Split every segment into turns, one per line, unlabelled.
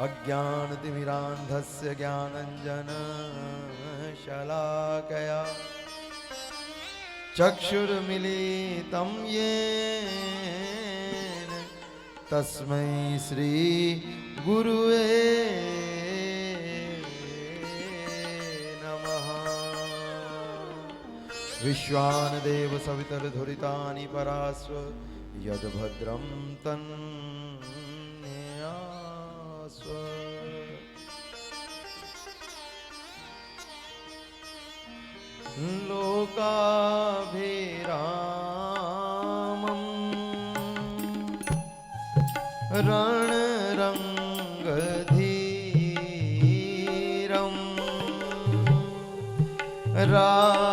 अज्ञानतिमिरान्धस्य ज्ञानञ्जनशलाकया चक्षुर्मिलितं येन तस्मै श्री गुरुवे नमः। विश्वानदेव सवितर्धुरितानि परास्व यद्भद्रं तन्यास्व। लोकाभिरामं रणरङ्गधीरं राजीवनेत्रं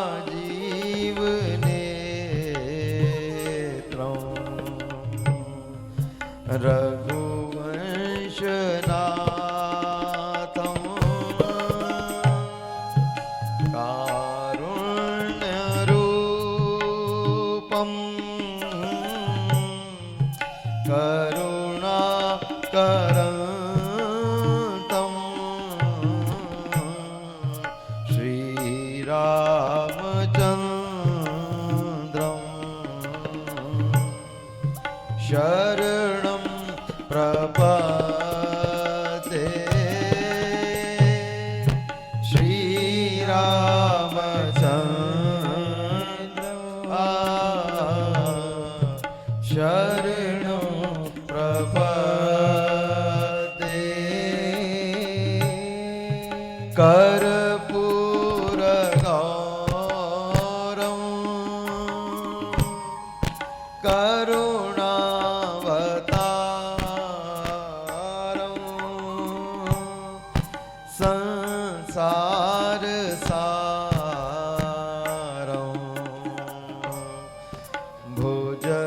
रघुवंशनाथं कारुण्यरूपं करुणाकरं श्रीरामचन्द्रं शरणं प्रपद्ये। शरणं प्रपद्ये। कर्पूरगौरं करुणावतारं संसारसारं भुजगेन्द्रहारं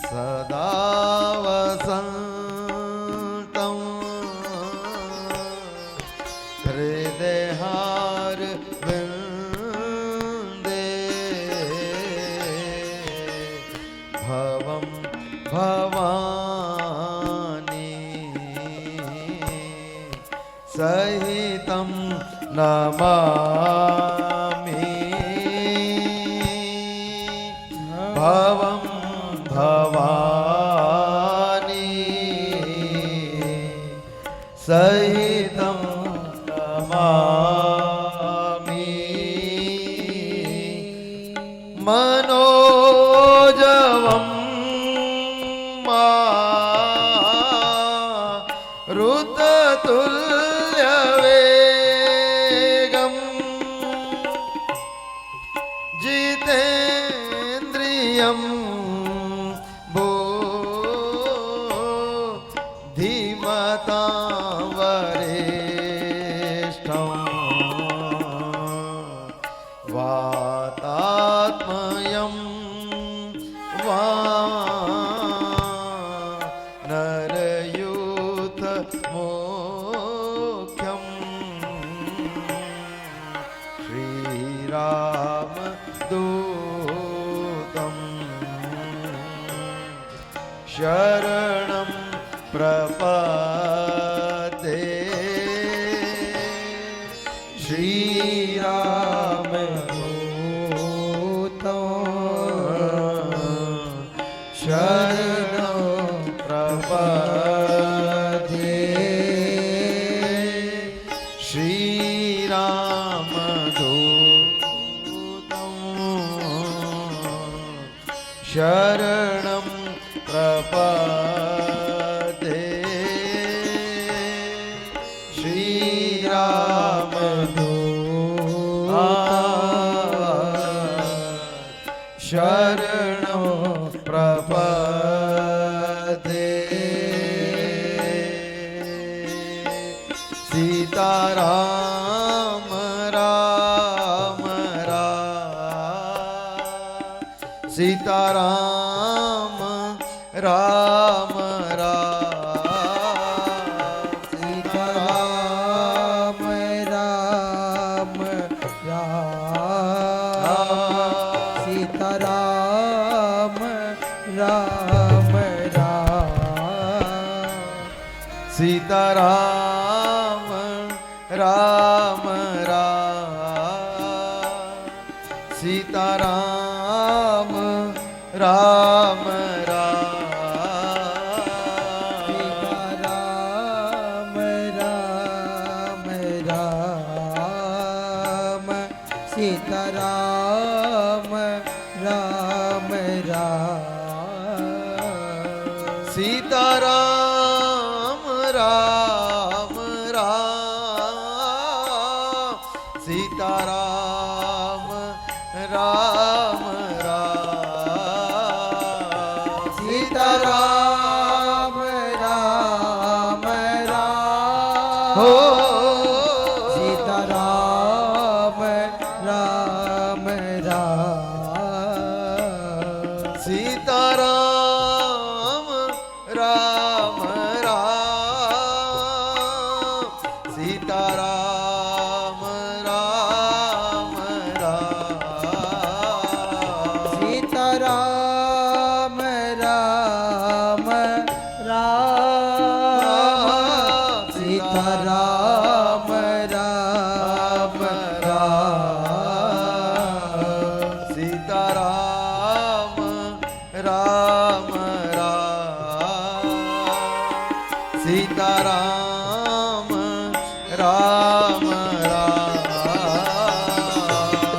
सदा वसन्तं हृदयहारविन्दे भवं भवानी सहितं नमामि। भवं भवानी सहितं नमामि। मनोजवं मारुततुल्यवेगं जितेन्द्रियं बुद्धिमतां वरिष्ठं वातात्मयं वानरयूथमुख्यं श्रीरामदूतं शरणं प्रपद्ये। श्रीरामदूतं शरणं प्रपद्ये। श्रीरामदूतं शरणं प्रपद्ये। श्रीरामदूतं शरणं प्रपद्ये। सीताराम राम राम सीताराम राम राम सीताराम राम राम सीताराम राम सीता राम राम सीता राम राम
सीता राम राम
सीता राम राम सीता राम राम सीता राम
राम
हो
सीता राम राम
सीता राम राम सीता राम राम
सीता राम राम सीता राम राम
सीता राम राम सीता राम राम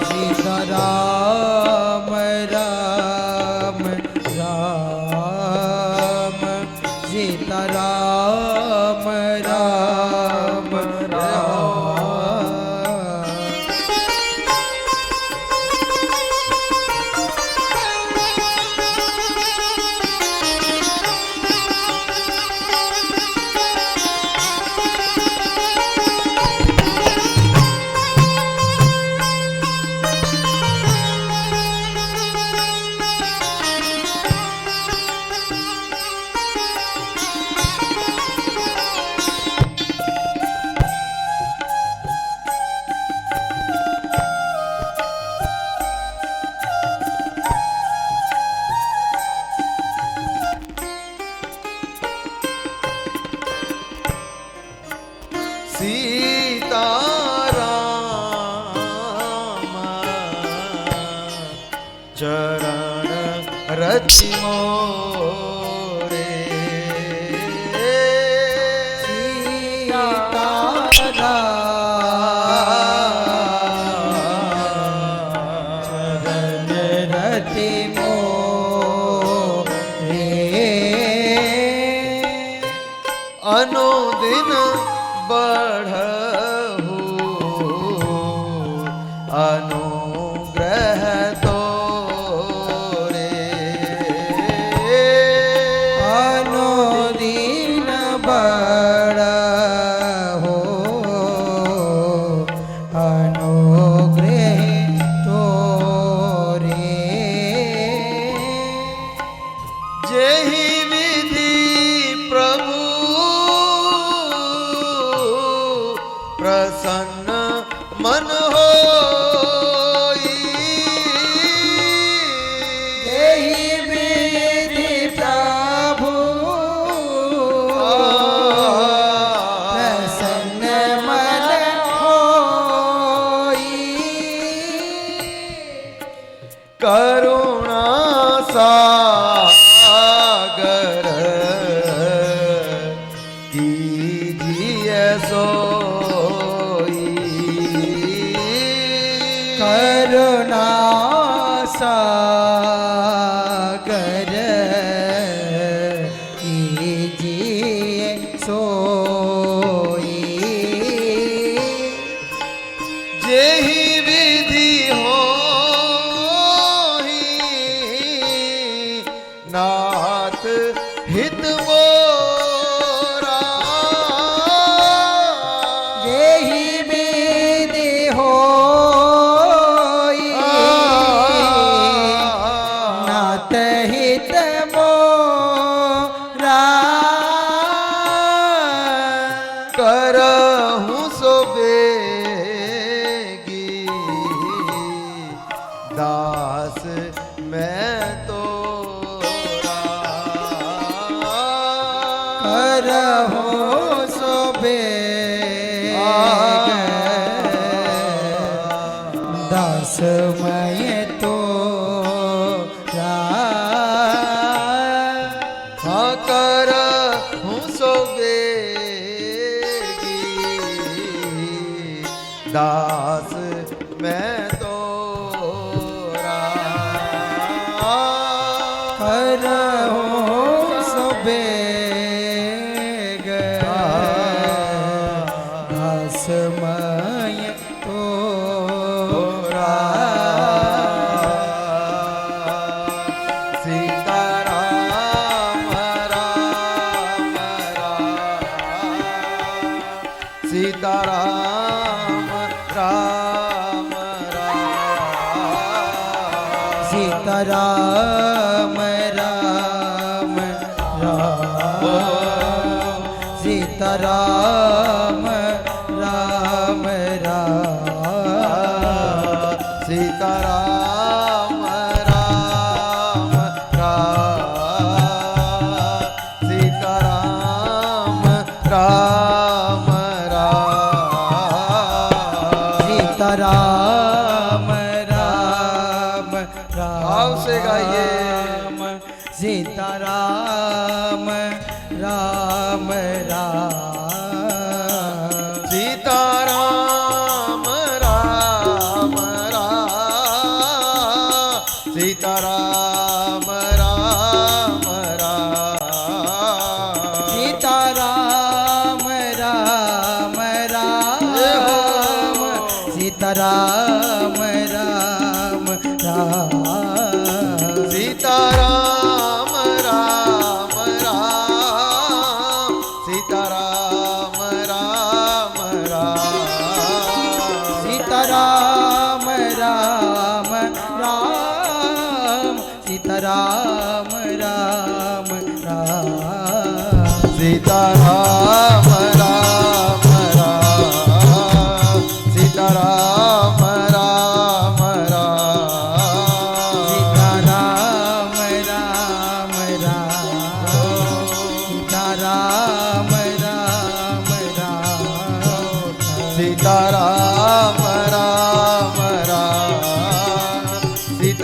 सीता राम राम सीता राम राम
सीता राम चरण रति मोरे
सीता चरण रति मोरे
अनुदिन बढ़हु अनुग्रह तोरे
अनुदीन बढ़हु अनुग्रह तोरे
जेहि विधि प्रभु प्रसन्न मन होई
यही विधि प्रभु प्रसन्न मन होई
करुणा सागर कीजिए सोई
करुणा सागर कीजिए सोई
जेहि विधि होहि नाथ हित मोरा
यही विधि होई नाथ हित मोरा
करहु सो बेगी दास मैं तोरा
करहो सो बेग दासमय तो
हाँ कर हूँ सो बेगी दास मैं तो
करहो सो बेग दासमय तो
सीताराम राम राम सीताराम राम राम
सीताराम राम राम सीताराम राम राम
सीताराम राम राम सीताराम राम राम
सीताराम राम
भाव से गाइए।
राम सीताराम राम राम
सीताराम राम राम सीताराम राम राम
सीताराम राम राम सीताराम राम राम
सीताराम राम राम सीताराम राम राम
सीताराम राम राम सीताराम राम राम
सीताराम राम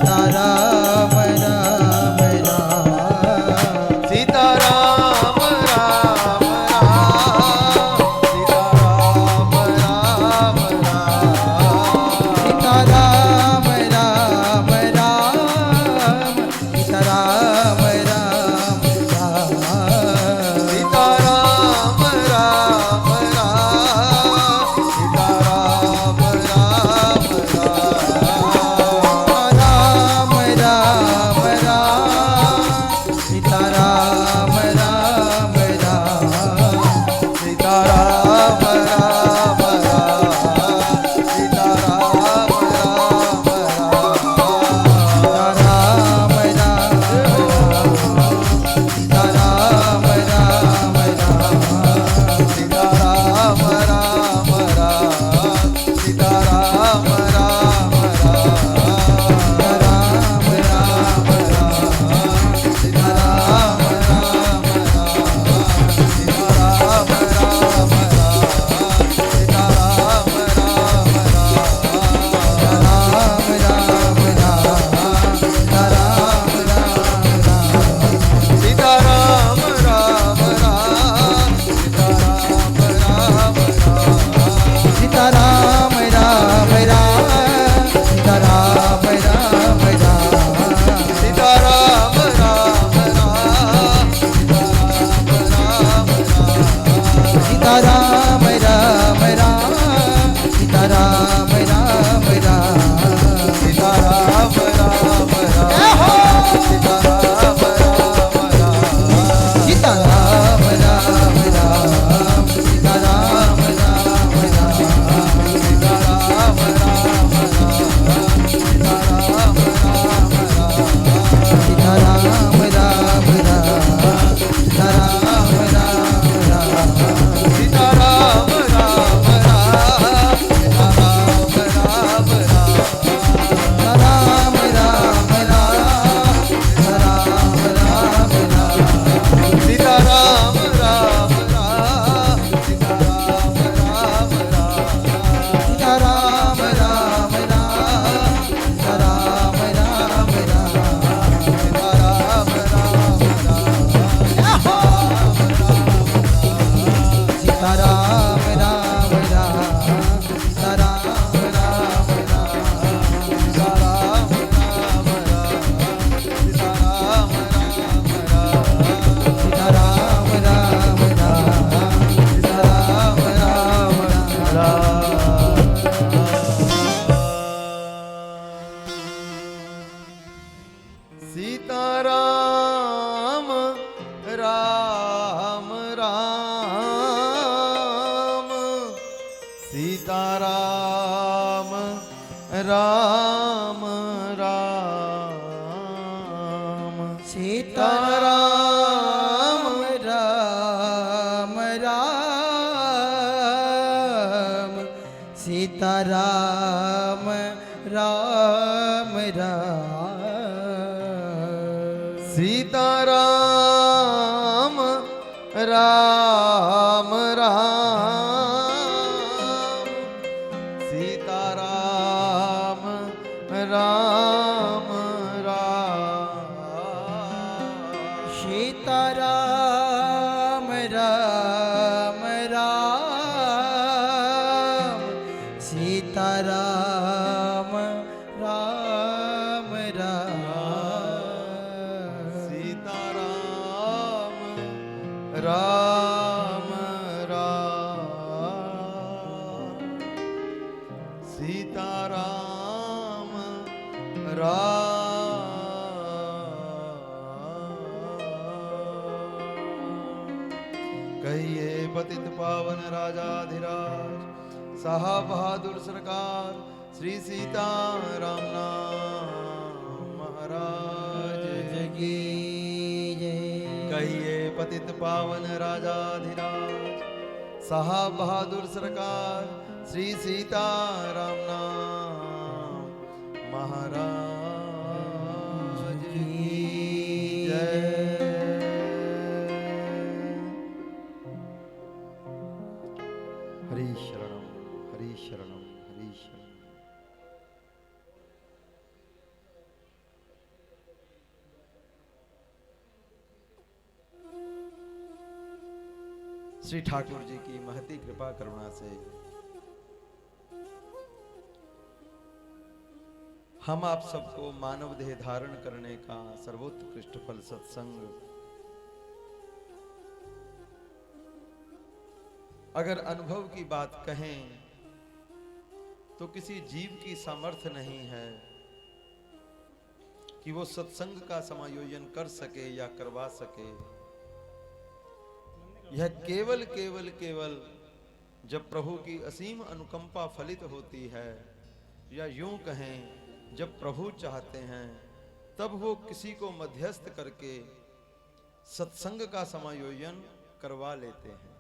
राम सीताराम राम राम
सीताराम राम राम सीताराम राम राम
सीताराम राम राम सीताराम राम सीताराम राम सीताराम राम राम
सीताराम राम राम सीताराम राम राम
सीताराम राम राम सीताराम राम राम
सीताराम राम राम सीताराम राम राम
सीताराम राम राम सीताराम राम कहिए पतित पावन राजाधिराज साहब बहादुर सरकार श्री सीताराम नाम महाराज
जगी जय
कहिए पतित पावन राजाधिराज साहब बहादुर सरकार श्री सीताराम नाम महाराज की जय। हरि शरणम हरि शरणम हरि शरणम। श्री ठाकुर जी की महती कृपा करुणा से हम आप सबको मानव देह धारण करने का सर्वोत्कृष्ट फल सत्संग अगर अनुभव की बात कहें तो किसी जीव की सामर्थ्य नहीं है कि वो सत्संग का समायोजन कर सके या करवा सके। यह केवल केवल केवल जब प्रभु की असीम अनुकंपा फलित होती है या यूं कहें जब प्रभु चाहते हैं तब वो किसी को मध्यस्थ करके सत्संग का समायोजन करवा लेते हैं।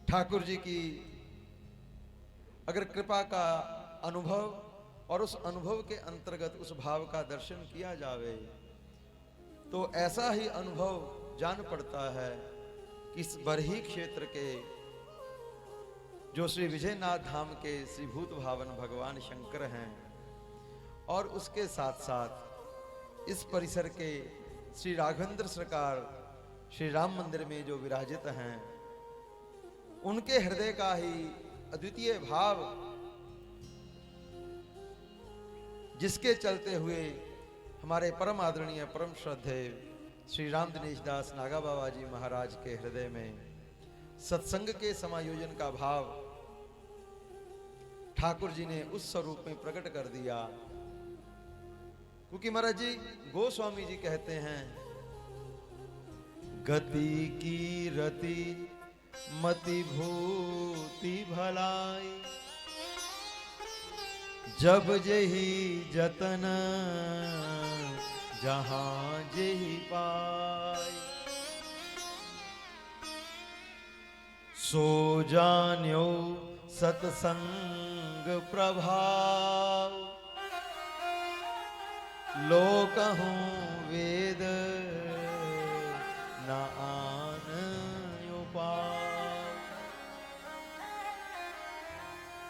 ठाकुर जी की अगर कृपा का अनुभव और उस अनुभव के अंतर्गत उस भाव का दर्शन किया जावे तो ऐसा ही अनुभव जान पड़ता है कि इस बरही क्षेत्र के जो श्री विजयनाथ धाम के श्री भूत भावन भगवान शंकर हैं और उसके साथ साथ इस परिसर के श्री राघवेंद्र सरकार श्री राम मंदिर में जो विराजित हैं उनके हृदय का ही अद्वितीय भाव जिसके चलते हुए हमारे परम आदरणीय परम श्रद्धेय श्री राम दिनेश दास नागा बाबा जी महाराज के हृदय में सत्संग के समायोजन का भाव ठाकुर जी ने उस स्वरूप में प्रकट कर दिया। क्योंकि महाराज जी गोस्वामी जी कहते हैं गति की रति मति भूति भलाई जब जेहि जतन जहां जेहि पाई सो जान्यो सत्संग प्रभाव लोकहूँ वेद न आन उपाय।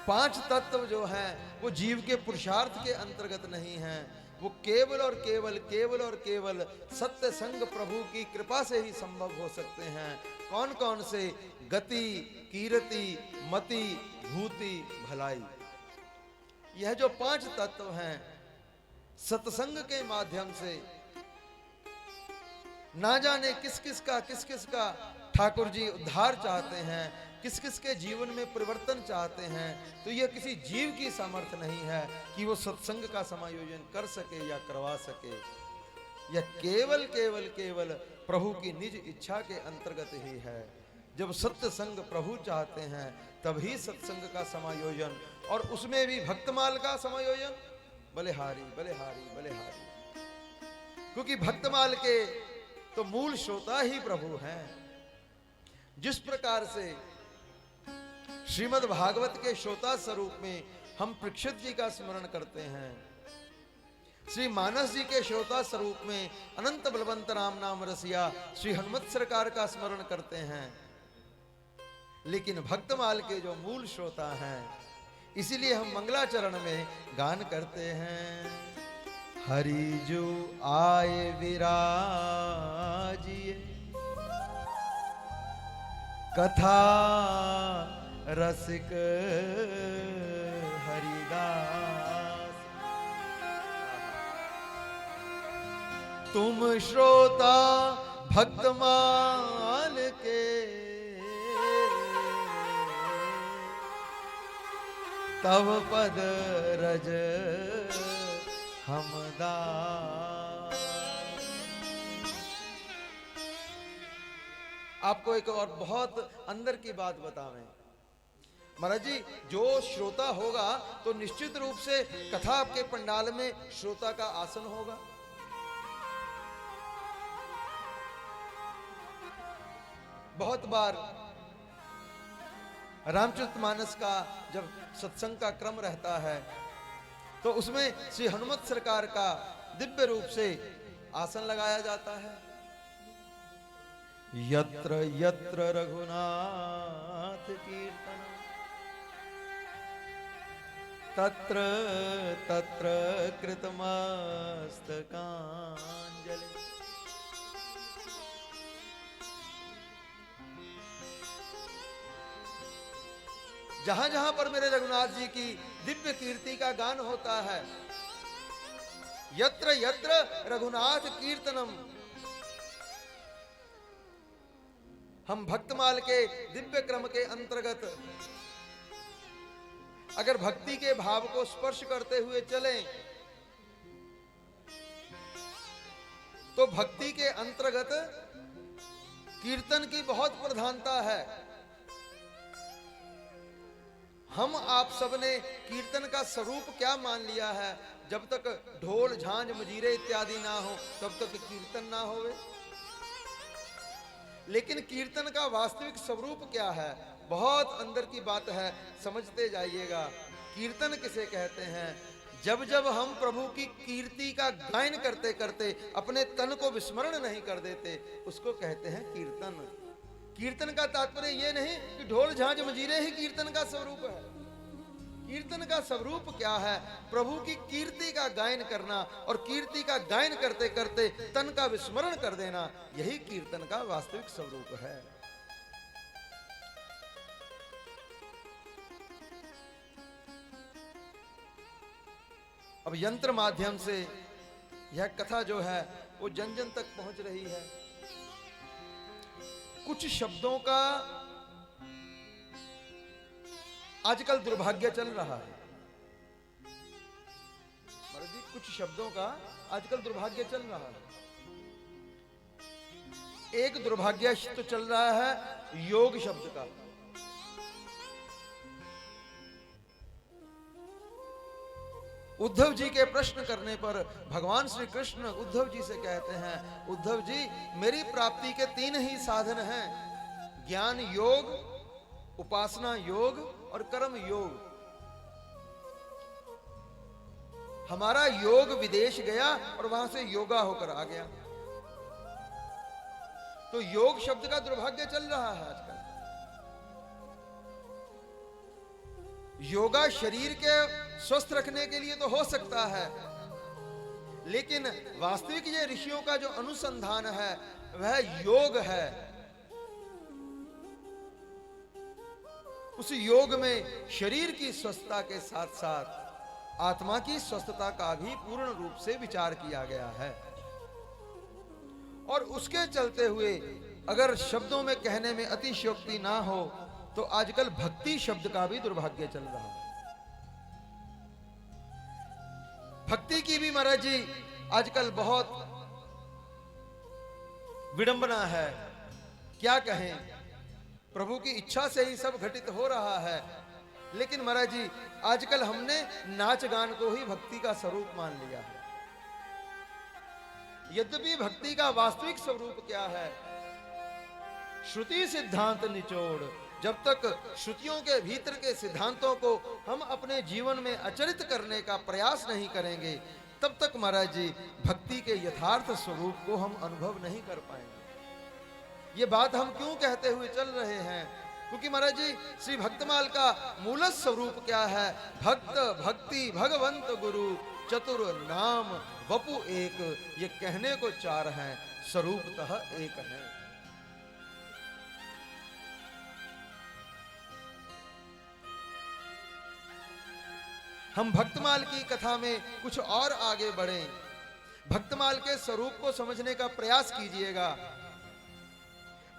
पांच तत्व जो हैं वो जीव के पुरुषार्थ के अंतर्गत नहीं हैं, वो केवल और केवल केवल और केवल सत्य संग प्रभु की कृपा से ही संभव हो सकते हैं। कौन कौन से? गति, कीरति, मति, भूति, भलाई। यह जो पांच तत्व हैं सत्संग के माध्यम से ना जाने किस किस का ठाकुर जी उद्धार चाहते हैं, किस किस के जीवन में परिवर्तन चाहते हैं। तो यह किसी जीव की सामर्थ्य नहीं है कि वो सत्संग का समायोजन कर सके या करवा सके। यह केवल केवल केवल प्रभु की निज इच्छा के अंतर्गत ही है। जब सत्संग प्रभु चाहते हैं तभी सत्संग का समायोजन, और उसमें भी भक्तमाल का समायोजन। बलिहारी बलिहारी बलिहारी, क्योंकि भक्तमाल के तो मूल श्रोता ही प्रभु हैं। जिस प्रकार से श्रीमद् भागवत के श्रोता स्वरूप में हम परीक्षित जी का स्मरण करते हैं, श्री मानस जी के श्रोता स्वरूप में अनंत बलवंत राम नाम रसिया श्री हनुमत सरकार का स्मरण करते हैं, लेकिन भक्तमाल के जो मूल श्रोता हैं, इसीलिए हम मंगलाचरण में गान करते हैं। हरि जो आए विराजिए कथा रसिक हरिदास, तुम श्रोता भक्तमाल के तव पद रज हमदास। आपको एक और बहुत अंदर की बात बतावें महाराज जी, जो श्रोता होगा तो निश्चित रूप से कथा आपके पंडाल में श्रोता का आसन होगा। बहुत बार रामचरितमानस का जब सत्संग का क्रम रहता है तो उसमें श्री हनुमत सरकार का दिव्य रूप से आसन लगाया जाता है। यत्र यत्र रघुनाथ कीर्तन तत्र तत्र कृतमस्तकांजलि। जहां जहां पर मेरे रघुनाथ जी की दिव्य कीर्ति का गान होता है, यत्र यत्र रघुनाथ कीर्तनम, हम भक्तमाल के दिव्य क्रम के अंतर्गत अगर भक्ति के भाव को स्पर्श करते हुए चलें तो भक्ति के अंतर्गत कीर्तन की बहुत प्रधानता है। हम आप सबने कीर्तन का स्वरूप क्या मान लिया है, जब तक ढोल झांझ मजीरे इत्यादि ना हो तब तक कीर्तन ना होवे। लेकिन कीर्तन का वास्तविक स्वरूप क्या है, बहुत अंदर की बात है, समझते जाइएगा। कीर्तन किसे कहते हैं? जब जब हम प्रभु की कीर्ति का गायन करते करते अपने तन को विस्मरण नहीं कर देते, उसको कहते हैं कीर्तन। कीर्तन का तात्पर्य यह नहीं कि ढोल झांझ मजीरे ही कीर्तन का स्वरूप है। कीर्तन का स्वरूप क्या है? प्रभु की कीर्ति का गायन करना, और कीर्ति का गायन करते करते तन का विस्मरण कर देना, यही कीर्तन का वास्तविक स्वरूप है। अब यंत्र माध्यम से यह कथा जो है वो जन जन तक पहुंच रही है। कुछ शब्दों का आजकल दुर्भाग्य चल रहा है महाराज जी, कुछ शब्दों का आजकल दुर्भाग्य चल रहा है। एक दुर्भाग्य तो चल रहा है योग शब्द का। उद्धव जी के प्रश्न करने पर भगवान श्री कृष्ण उद्धव जी से कहते हैं, उद्धव जी मेरी प्राप्ति के 3 ही साधन हैं, ज्ञान योग, उपासना योग और कर्म योग। हमारा योग विदेश गया और वहां से योगा होकर आ गया। तो योग शब्द का दुर्भाग्य चल रहा है आजकल। योगा शरीर के स्वस्थ रखने के लिए तो हो सकता है, लेकिन वास्तविक ये ऋषियों का जो अनुसंधान है वह योग है। उस योग में शरीर की स्वस्थता के साथ साथ आत्मा की स्वस्थता का भी पूर्ण रूप से विचार किया गया है। और उसके चलते हुए अगर शब्दों में कहने में अतिशयोक्ति ना हो तो आजकल भक्ति शब्द का भी दुर्भाग्य चल रहा है। भक्ति की भी महाराज जी आजकल बहुत विडंबना है, क्या कहें। प्रभु की इच्छा से ही सब घटित हो रहा है। लेकिन महाराज जी, आजकल हमने नाच गान को ही भक्ति का स्वरूप मान लिया है। यद्यपि भक्ति का वास्तविक स्वरूप क्या है? श्रुति सिद्धांत निचोड़। जब तक श्रुतियों के भीतर के सिद्धांतों को हम अपने जीवन में आचरित करने का प्रयास नहीं करेंगे, तब तक महाराज जी भक्ति के यथार्थ स्वरूप को हम अनुभव नहीं कर पाएंगे। ये बात हम क्यों कहते हुए चल रहे हैं? क्योंकि महाराज जी श्री भक्तमाल का मूल स्वरूप क्या है? भक्त, भक्ति, भगवंत, गुरु, चतुर, नाम, वपु एक। ये कहने को चार हैं, स्वरूपतः एक है। हम भक्तमाल की कथा में कुछ और आगे बढ़ें। भक्तमाल के स्वरूप को समझने का प्रयास कीजिएगा।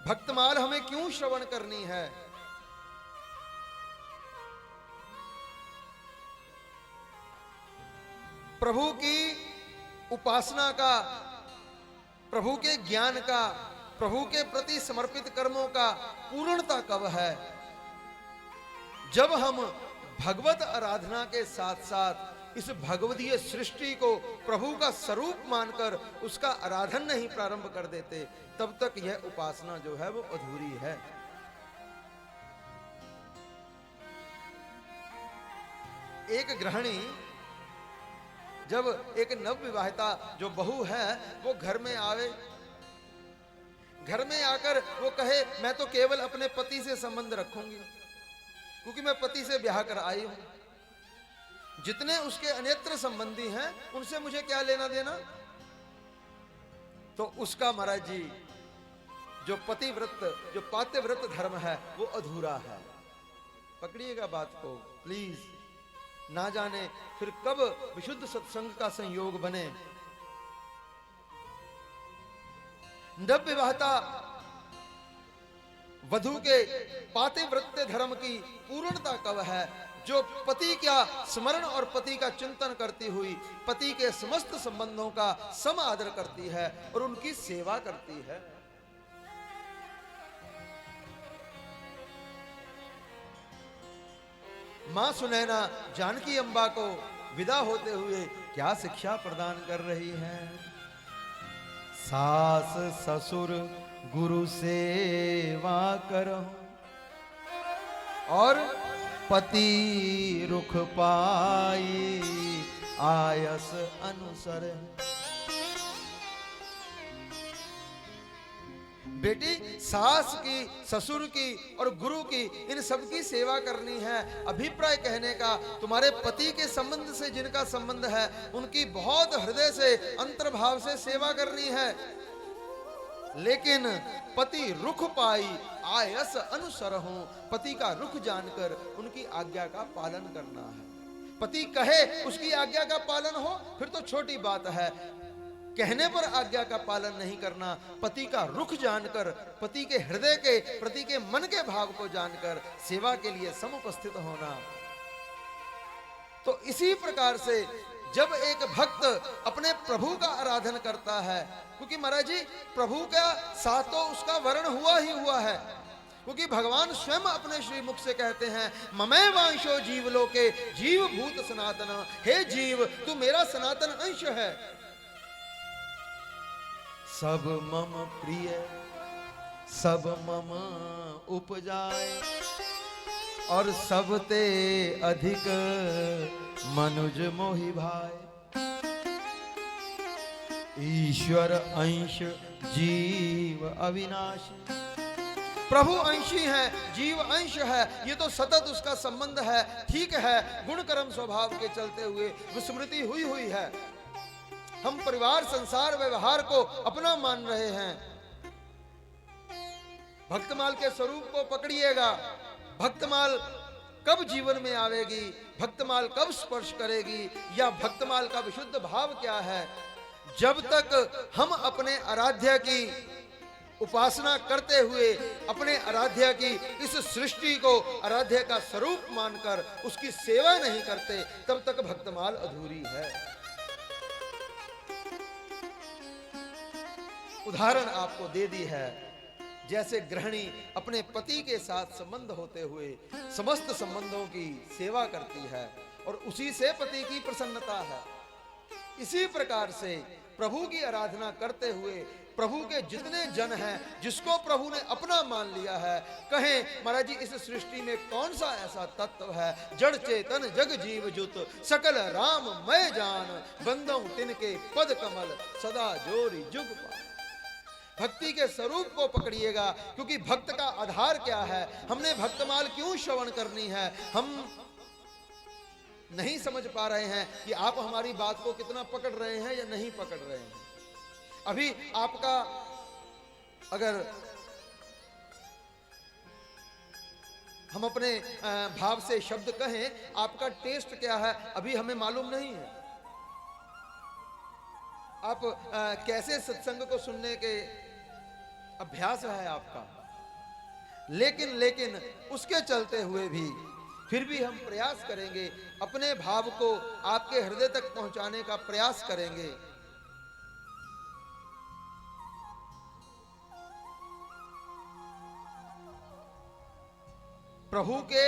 भक्तमाल हमें क्यों श्रवण करनी है? प्रभु की उपासना का, प्रभु के ज्ञान का, प्रभु के प्रति समर्पित कर्मों का पूर्णता कब है? जब हम भगवत आराधना के साथ साथ इस भगवदीय सृष्टि को प्रभु का स्वरूप मानकर उसका आराधन नहीं प्रारंभ कर देते, तब तक यह उपासना जो है वो अधूरी है। एक गृहिणी जब एक नवविवाहिता जो बहू है वो घर में आवे, घर में आकर वो कहे मैं तो केवल अपने पति से संबंध रखूंगी क्योंकि मैं पति से ब्याह कर आई हूं, जितने उसके अन्यत्र संबंधी हैं उनसे मुझे क्या लेना देना। तो उसका महाराज जी जो पतिव्रत, जो पातिव्रत धर्म है वो अधूरा है। पकड़िएगा बात को प्लीज, ना जाने फिर कब विशुद्ध सत्संग का संयोग बने। नवविवाहिता वधू के पातिव्रत्य धर्म की पूर्णता कब है? जो पति का स्मरण और पति का चिंतन करती हुई पति के समस्त संबंधों का सम आदर करती है और उनकी सेवा करती है। मां सुनैना जानकी अंबा को विदा होते हुए क्या शिक्षा प्रदान कर रही है? सास ससुर गुरु सेवा करो और पति रुख पाई आयस अनुसर। बेटी, सास की, ससुर की और गुरु की, इन सब की सेवा करनी है। अभिप्राय कहने का, तुम्हारे पति के संबंध से जिनका संबंध है उनकी बहुत हृदय से, अंतर्भाव से सेवा करनी है। लेकिन पति रुख पाई आयस अनुसर हो, पति का रुख जानकर उनकी आज्ञा का पालन करना है। पति कहे उसकी आज्ञा का पालन हो फिर तो छोटी बात है, कहने पर आज्ञा का पालन नहीं करना, पति का रुख जानकर, पति के हृदय के, पति के मन के भाव को जानकर सेवा के लिए समुपस्थित होना। तो इसी प्रकार से जब एक भक्त अपने प्रभु का आराधन करता है, क्योंकि महाराज जी प्रभु का साथ तो उसका वर्ण हुआ ही हुआ है, क्योंकि भगवान स्वयं अपने श्री मुख से कहते हैं ममै वांशो जीवलोके जीव भूत सनातन। हे जीव, तू मेरा सनातन अंश है। सब मम प्रिय सब मम उपजाए और सब ते अधिक मनुज मोहि भाई। ईश्वर अंश जीव अविनाशी। प्रभु अंशी है, जीव अंश है, ये तो सतत उसका संबंध है। ठीक है, गुण कर्म स्वभाव के चलते हुए विस्मृति हुई हुई है। हम परिवार संसार व्यवहार को अपना मान रहे हैं। भक्तमाल के स्वरूप को पकड़िएगा। भक्तमाल कब जीवन में आवेगी, भक्तमाल कब स्पर्श करेगी, या भक्तमाल का विशुद्ध भाव क्या है? जब तक हम अपने आराध्य की उपासना करते हुए अपने आराध्य की इस सृष्टि को आराध्य का स्वरूप मानकर उसकी सेवा नहीं करते, तब तक भक्तमाल अधूरी है। उदाहरण आपको दे दी है। जैसे गृहिणी अपने पति के साथ संबंध होते हुए समस्त संबंधों की सेवा करती है और उसी से पति की प्रसन्नता है, इसी प्रकार से प्रभु की आराधना करते हुए प्रभु के जितने जन हैं जिसको प्रभु ने अपना मान लिया है, कहें महाराज जी इस सृष्टि में कौन सा ऐसा तत्व है, जड़ चेतन जग जीव जुत सकल राम मैं जान, बंदों तिनके पद कमल सदा जोरी जुग पान। भक्ति के स्वरूप को पकड़िएगा, क्योंकि भक्त का आधार क्या है, हमने भक्तमाल क्यों श्रवण करनी है, हम नहीं समझ पा रहे हैं कि आप हमारी बात को कितना पकड़ रहे हैं या नहीं पकड़ रहे हैं। अभी आपका अगर हम अपने भाव से शब्द कहें, आपका टेस्ट क्या है अभी हमें मालूम नहीं है। आप कैसे सत्संग को सुनने के अभ्यास है आपका, लेकिन उसके चलते हुए भी फिर भी हम प्रयास करेंगे, अपने भाव को आपके हृदय तक पहुंचाने का प्रयास करेंगे। प्रभु के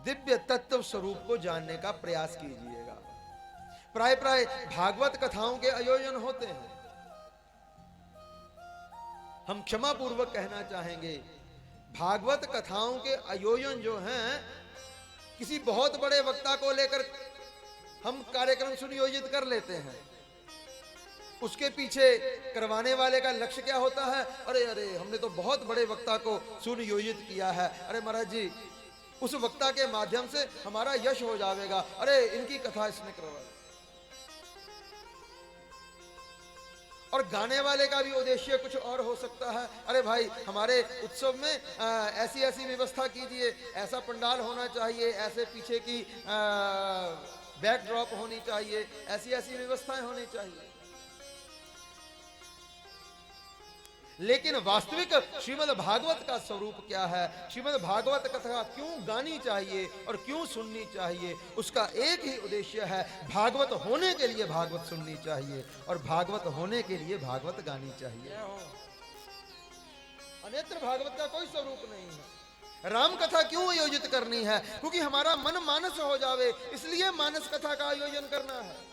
दिव्य तत्व स्वरूप को जानने का प्रयास कीजिएगा। प्राय भागवत कथाओं के आयोजन होते हैं, हम क्षमा पूर्वक कहना चाहेंगे भागवत कथाओं के आयोजन जो हैं किसी बहुत बड़े वक्ता को लेकर हम कार्यक्रम सुनियोजित कर लेते हैं। उसके पीछे करवाने वाले का लक्ष्य क्या होता है, अरे हमने तो बहुत बड़े वक्ता को सुनियोजित किया है, अरे महाराज जी उस वक्ता के माध्यम से हमारा यश हो जाएगा, अरे इनकी कथा इसने करवाई। और गाने वाले का भी उद्देश्य कुछ और हो सकता है, अरे भाई हमारे उत्सव में ऐसी व्यवस्था कीजिए, ऐसा पंडाल होना चाहिए, ऐसे पीछे की बैकड्रॉप होनी चाहिए, ऐसी व्यवस्थाएं होनी चाहिए। लेकिन वास्तविक श्रीमद् भागवत का स्वरूप क्या है, श्रीमद् भागवत कथा क्यों गानी चाहिए और क्यों सुननी चाहिए, उसका एक ही उद्देश्य है, भागवत होने के लिए भागवत सुननी चाहिए और भागवत होने के लिए भागवत गानी चाहिए। अन्यत्र भागवत का कोई स्वरूप नहीं है। राम कथा क्यों आयोजित करनी है, क्योंकि हमारा मन मानस हो जावे, इसलिए मानस कथा का आयोजन करना है।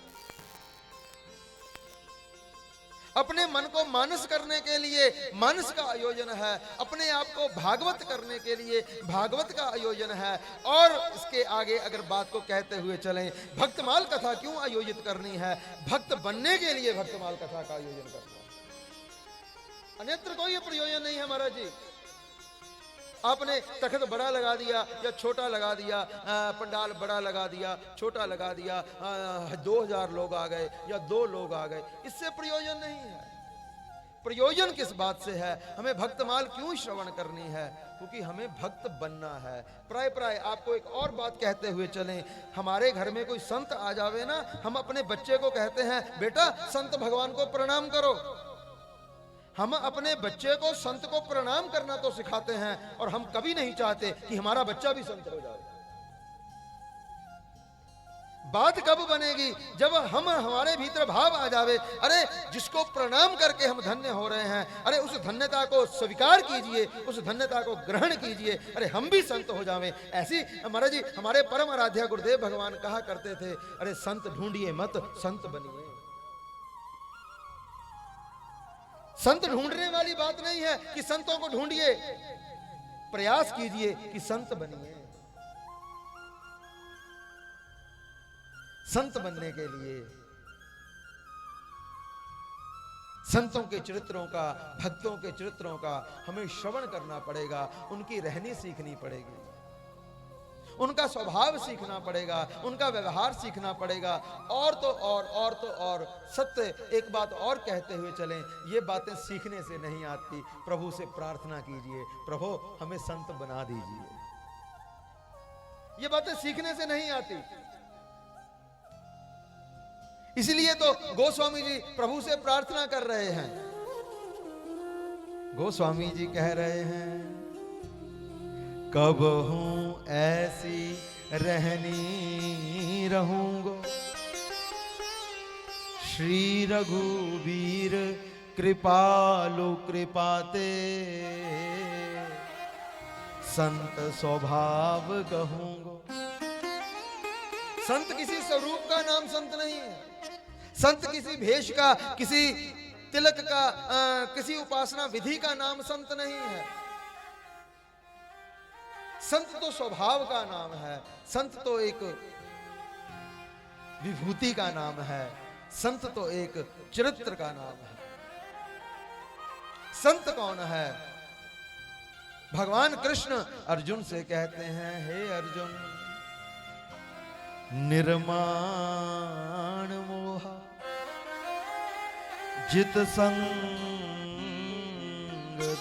अपने मन को मानस करने के लिए मानस का आयोजन है, अपने आप को भागवत करने के लिए भागवत का आयोजन है। और इसके आगे अगर बात को कहते हुए चलें, भक्तमाल कथा क्यों आयोजित करनी है, भक्त बनने के लिए भक्तमाल कथा का आयोजन करना है, अन्यत्र कोई प्रयोजन नहीं है। महाराज जी आपने तख्त बड़ा लगा दिया या छोटा लगा दिया, पंडाल बड़ा लगा दिया छोटा लगा दिया, 2000 लोग आ गए या 2 लोग आ गए, इससे प्रयोजन नहीं है। प्रयोजन किस बात से है, हमें भक्तमाल क्यों श्रवण करनी है, क्योंकि हमें भक्त बनना है। प्राय आपको एक और बात कहते हुए चलें, हमारे घर में कोई संत आ जावे ना, हम अपने बच्चे को कहते हैं बेटा संत भगवान को प्रणाम करो। हम अपने बच्चे को संत को प्रणाम करना तो सिखाते हैं और हम कभी नहीं चाहते कि हमारा बच्चा भी संत हो जाए। बात कब बनेगी, जब हमारे भीतर भाव आ जावे, अरे जिसको प्रणाम करके हम धन्य हो रहे हैं, अरे उस धन्यता को स्वीकार कीजिए, उस धन्यता को ग्रहण कीजिए, अरे हम भी संत हो जावें। ऐसी महाराज जी हमारे परम आराध्य गुरुदेव भगवान कहा करते थे, अरे संत ढूंढिए मत संत बनिए। संत ढूंढने वाली बात नहीं है कि संतों को ढूंढिए, प्रयास कीजिए कि संत बनिए। संत बनने के लिए संतों के चरित्रों का, भक्तों के चरित्रों का हमें श्रवण करना पड़ेगा, उनकी रहनी सीखनी पड़ेगी, उनका स्वभाव सीखना पड़ेगा, उनका व्यवहार सीखना पड़ेगा। और तो और सत्य एक बात और कहते हुए चलें, ये बातें सीखने से नहीं आती, प्रभु से प्रार्थना कीजिए, प्रभु हमें संत बना दीजिए। ये बातें सीखने से नहीं आती। इसलिए तो गोस्वामी जी प्रभु से प्रार्थना कर रहे हैं। गोस्वामी जी कह रहे हैं, कब हूं ऐसी रहनी रहूंगो, श्री रघुवीर कृपालु कृपाते संत स्वभाव कहूंगो। संत किसी स्वरूप का नाम संत नहीं है। संत किसी भेष का, किसी तिलक का, किसी उपासना विधि का नाम संत नहीं है। संत तो स्वभाव का नाम है। संत तो एक विभूति का नाम है। संत तो एक चरित्र का नाम है। संत कौन है? भगवान कृष्ण अर्जुन से कहते हैं, हे अर्जुन, निर्माण मोहा जित संग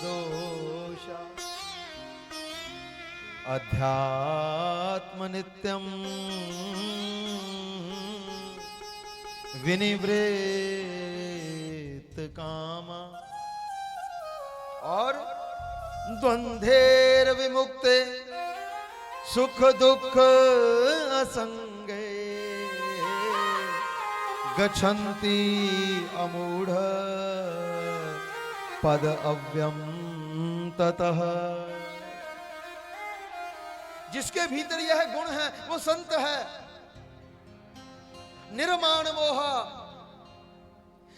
दोषा अध्यात्म नित्यम विनिवृत्त कामा और द्वंद्वेर विमुक्ते सुख दुख असंगे गच्छन्ति अमूढ़ पद अव्यम ततः। जिसके भीतर यह गुण है वो संत है। निर्माण मोह,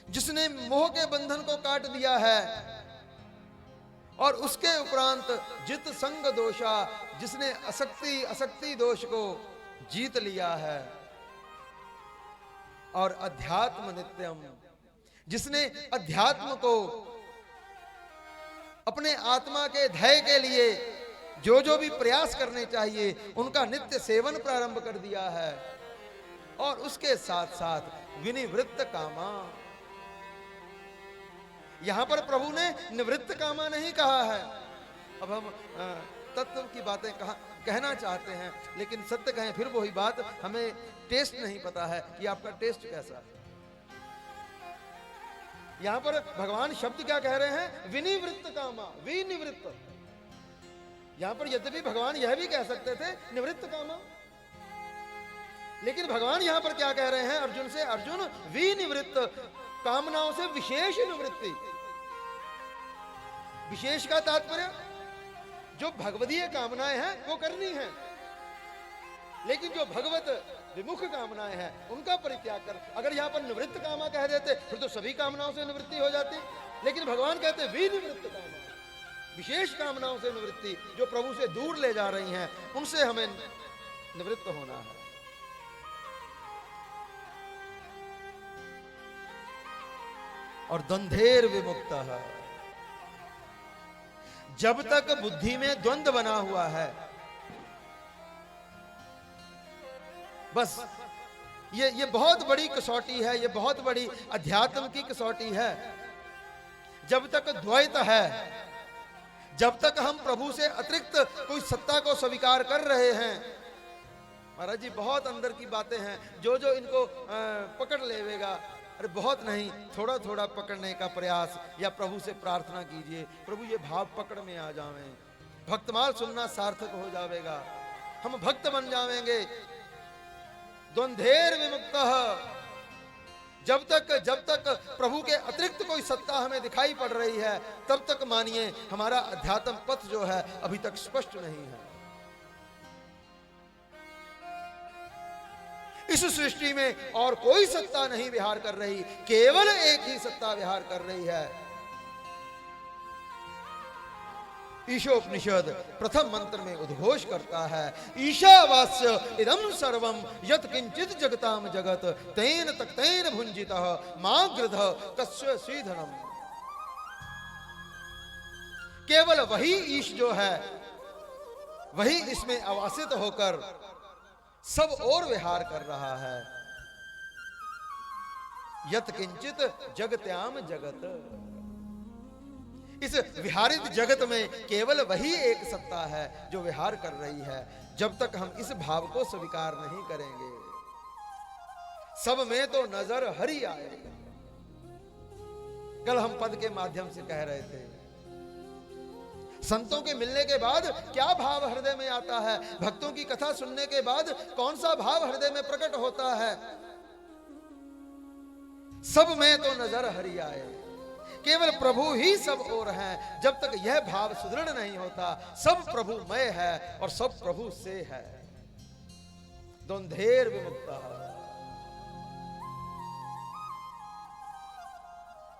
जिसने मोह के बंधन को काट दिया है, और उसके उपरांत जित संग दोषा, जिसने असक्ति दोष को जीत लिया है, और अध्यात्म नित्यम, जिसने अध्यात्म को अपने आत्मा के धैर्य के लिए जो जो भी प्रयास करने चाहिए उनका नित्य सेवन प्रारंभ कर दिया है, और उसके साथ साथ विनिवृत्त कामा। यहां पर प्रभु ने निवृत्त कामा नहीं कहा है। अब हम तत्व की बातें कहना चाहते हैं, लेकिन सत्य कहें फिर वही बात, हमें टेस्ट नहीं पता है कि आपका टेस्ट कैसा है। यहां पर भगवान शब्द क्या कह रहे हैं? विनिवृत्त कामा, विनिवृत्त। यहां पर यद्यपि भगवान यह भी कह सकते थे निवृत्त कामा, लेकिन भगवान यहां पर क्या कह रहे हैं अर्जुन से? अर्जुन, विनिवृत्त कामनाओं से विशेष निवृत्ति। विशेष का तात्पर्य जो भगवदीय कामनाएं हैं वो करनी है, लेकिन जो भगवत विमुख कामनाएं हैं उनका परित्याग कर। अगर यहां पर निवृत्त कामा कह देते फिर तो सभी कामनाओं से निवृत्ति हो जाती, लेकिन भगवान कहते विनिवृत्त कामा, विशेष कामनाओं से निवृत्ति, जो प्रभु से दूर ले जा रही हैं उनसे हमें निवृत्त होना है। और द्वंद्वेर विमुक्त है। जब तक बुद्धि में द्वंद्व बना हुआ है, बस ये बहुत बड़ी कसौटी है, ये बहुत बड़ी अध्यात्म की कसौटी है। जब तक द्वैत है, जब तक हम प्रभु से अतिरिक्त कोई सत्ता को स्वीकार कर रहे हैं, महाराज जी बहुत अंदर की बातें हैं, जो जो इनको पकड़ लेवेगा, अरे बहुत नहीं, थोड़ा थोड़ा पकड़ने का प्रयास, या प्रभु से प्रार्थना कीजिए, प्रभु ये भाव पकड़ में आ जावें, भक्तमाल सुनना सार्थक हो जाएगा, हम भक्त बन जावेंगे। द्वंद्वेर विमुक्तः, जब तक प्रभु के अतिरिक्त कोई सत्ता हमें दिखाई पड़ रही है, तब तक मानिए हमारा अध्यात्म पथ जो है अभी तक स्पष्ट नहीं है। इस सृष्टि में और कोई सत्ता नहीं विहार कर रही, केवल एक ही सत्ता विहार कर रही है। ईशोपनिषद प्रथम मंत्र में उद्घोष करता है, ईशावास्य इदं सर्वं यत् किंचित जगताम जगत तेन तक्तेन भुंजितः मा गृधः कस्य स्वीधनम्। केवल वही ईश जो है, वही इसमें आवासित होकर सब और विहार कर रहा है। यत किंचित जगत्याम जगत, इस विहारित जगत में केवल वही एक सत्ता है जो विहार कर रही है। जब तक हम इस भाव को स्वीकार नहीं करेंगे, सब में तो नजर हरि आएगा। कल हम पद के माध्यम से कह रहे थे, संतों के मिलने के बाद क्या भाव हृदय में आता है, भक्तों की कथा सुनने के बाद कौन सा भाव हृदय में प्रकट होता है। सब में तो नजर हरि आए, केवल प्रभु ही सब ओर हैं। जब तक यह भाव सुदृढ़ नहीं होता, सब प्रभुमय है और सब प्रभु से है। द्वंद्वेर विमुक्ता,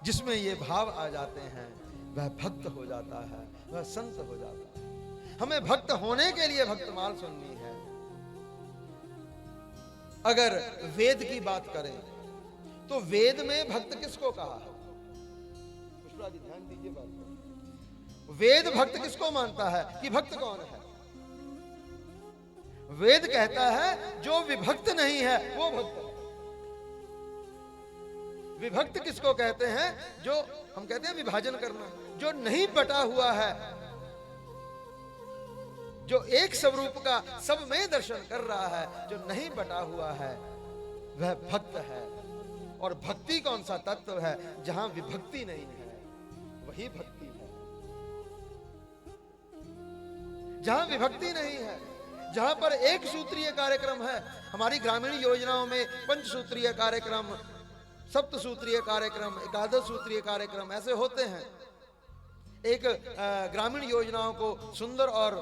जिसमें ये भाव आ जाते हैं वह भक्त हो जाता है, वह संत हो जाता है। हमें भक्त होने के लिए भक्तमाल सुननी है। अगर वेद की बात करें तो वेद में भक्त किसको कहा है? पुष्पा जी ध्यान दीजिए बात को। वेद भक्त किसको मानता है कि भक्त कौन है? वेद कहता है जो विभक्त नहीं है वो भक्त है। विभक्त किसको कहते हैं? जो हम कहते हैं विभाजन करना, जो नहीं बटा हुआ है, जो एक स्वरूप का सब में दर्शन कर रहा है, जो नहीं बटा हुआ है वह भक्त है। और भक्ति कौन सा तत्व है? जहां विभक्ति नहीं है वही भक्ति है। जहां विभक्ति नहीं है, जहां पर एक सूत्रीय कार्यक्रम है। हमारी ग्रामीण योजनाओं में पंचसूत्रीय कार्यक्रम, सप्त सूत्रीय कार्यक्रम, एकादश सूत्रीय कार्यक्रम ऐसे होते हैं। एक ग्रामीण योजनाओं को सुंदर और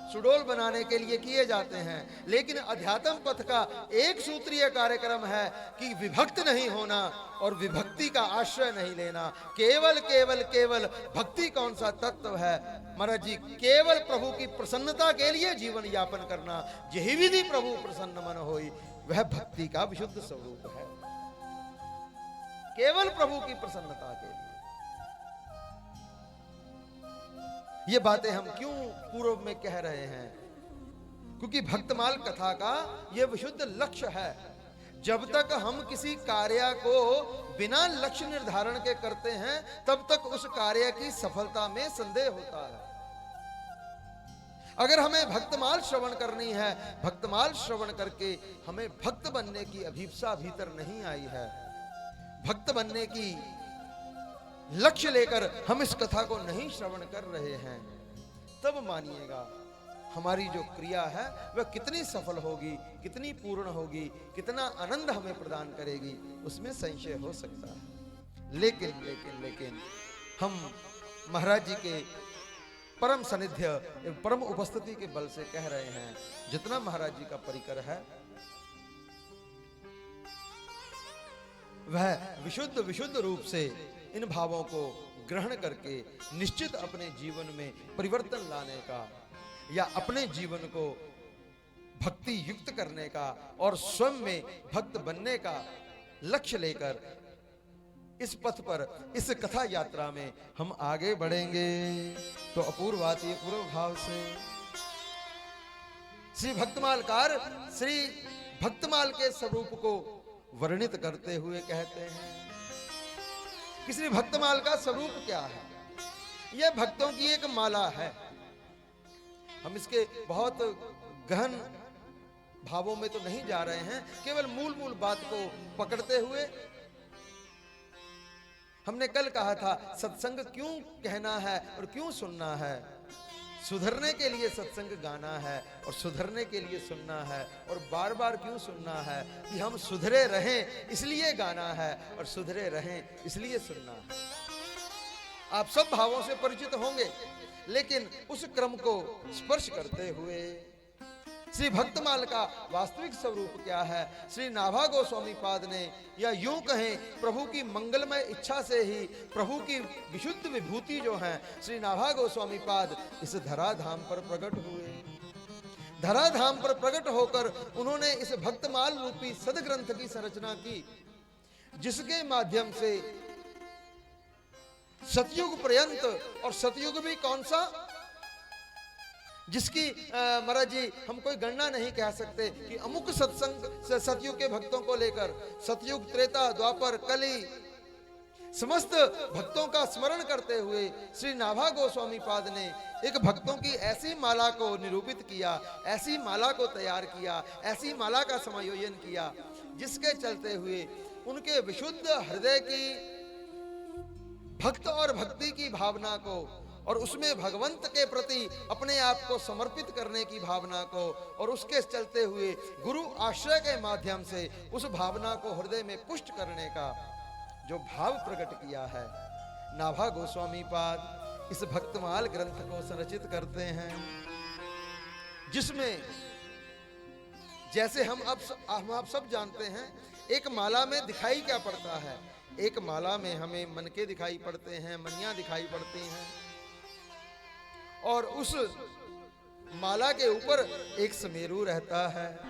सुडोल बनाने के लिए किए जाते हैं। लेकिन अध्यात्म पथ का एक सूत्रीय कार्यक्रम है कि विभक्त नहीं होना और विभक्ति का आश्रय नहीं लेना। केवल केवल केवल भक्ति कौन सा तत्व है? महाराज जी, केवल प्रभु की प्रसन्नता के लिए जीवन यापन करना, यही विधि प्रभु प्रसन्न मन होई, वह भक्ति का विशुद्ध स्वरूप है। केवल प्रभु की प्रसन्नता के लिए। ये बातें हम क्यों पूर्व में कह रहे हैं? क्योंकि भक्तमाल कथा का यह विशुद्ध लक्ष्य है। जब तक हम किसी कार्य को बिना लक्ष्य निर्धारण के करते हैं, तब तक उस कार्य की सफलता में संदेह होता है। अगर हमें भक्तमाल श्रवण करनी है, भक्तमाल श्रवण करके हमें भक्त बनने की अभिप्सा भीतर नहीं आई है, भक्त बनने की लक्ष्य लेकर हम इस कथा को नहीं श्रवण कर रहे हैं, तब मानिएगा हमारी जो क्रिया है वह कितनी सफल होगी, कितनी पूर्ण होगी, कितना आनंद हमें प्रदान करेगी, उसमें संशय हो सकता है। लेकिन लेकिन लेकिन हम महाराज जी के परम सानिध्य, परम उपस्थिति के बल से कह रहे हैं, जितना महाराज जी का परिकर है वह विशुद्ध विशुद्ध रूप से इन भावों को ग्रहण करके निश्चित अपने जीवन में परिवर्तन लाने का या अपने जीवन को भक्ति युक्त करने का और स्वयं में भक्त बनने का लक्ष्य लेकर इस पथ पर, इस कथा यात्रा में हम आगे बढ़ेंगे। तो अपूर्वाति पूर्व भाव से श्री भक्तमालकार श्री भक्तमाल के स्वरूप को वर्णित करते हुए कहते हैं कि श्री भक्तमाल का स्वरूप क्या है? यह भक्तों की एक माला है। हम इसके बहुत गहन भावों में तो नहीं जा रहे हैं, केवल मूल मूल बात को पकड़ते हुए। हमने कल कहा था सत्संग क्यों कहना है और क्यों सुनना है। सुधरने के लिए सत्संग गाना है और सुधरने के लिए सुनना है। और बार बार क्यों सुनना है? कि हम सुधरे रहें इसलिए गाना है और सुधरे रहें इसलिए सुनना है। आप सब भावों से परिचित होंगे, लेकिन उस क्रम को स्पर्श करते हुए श्री भक्तमाल का वास्तविक स्वरूप क्या है? श्री नाभा गोस्वामी पाद ने, या यूं कहें प्रभु की मंगलमय इच्छा से ही प्रभु की विशुद्ध विभूति जो है, श्री नाभा गोस्वामी पाद इस धराधाम पर प्रकट हुए। धराधाम पर प्रकट होकर उन्होंने इस भक्तमाल रूपी सदग्रंथ की संरचना की, जिसके माध्यम से सतयुग पर्यंत, और सतयुग भी कौन सा, जिसकी महाराज जी हम कोई गणना नहीं कह सकते कि अमुक सत्संग सतयुग के भक्तों को लेकर, सतयुग, त्रेता, द्वापर, कली, समस्त भक्तों का स्मरण करते हुए श्री नाभा गोस्वामी पाद ने एक भक्तों की ऐसी माला को निरूपित किया, ऐसी माला को तैयार किया, ऐसी माला का समायोजन किया, जिसके चलते हुए उनके विशुद्ध हृदय की भक्त और भक्ति की भावना को और उसमें भगवंत के प्रति अपने आप को समर्पित करने की भावना को, और उसके चलते हुए गुरु आश्रय के माध्यम से उस भावना को हृदय में पुष्ट करने का जो भाव प्रकट किया है, नाभा गोस्वामी पाद इस भक्तमाल ग्रंथ को संरचित करते हैं, जिसमें जैसे हम आप सब जानते हैं, एक माला में दिखाई क्या पड़ता है? एक माला में हमें मनके दिखाई पड़ते हैं, मनियां दिखाई पड़ती हैं, और उस माला के ऊपर एक सुमेरु रहता है,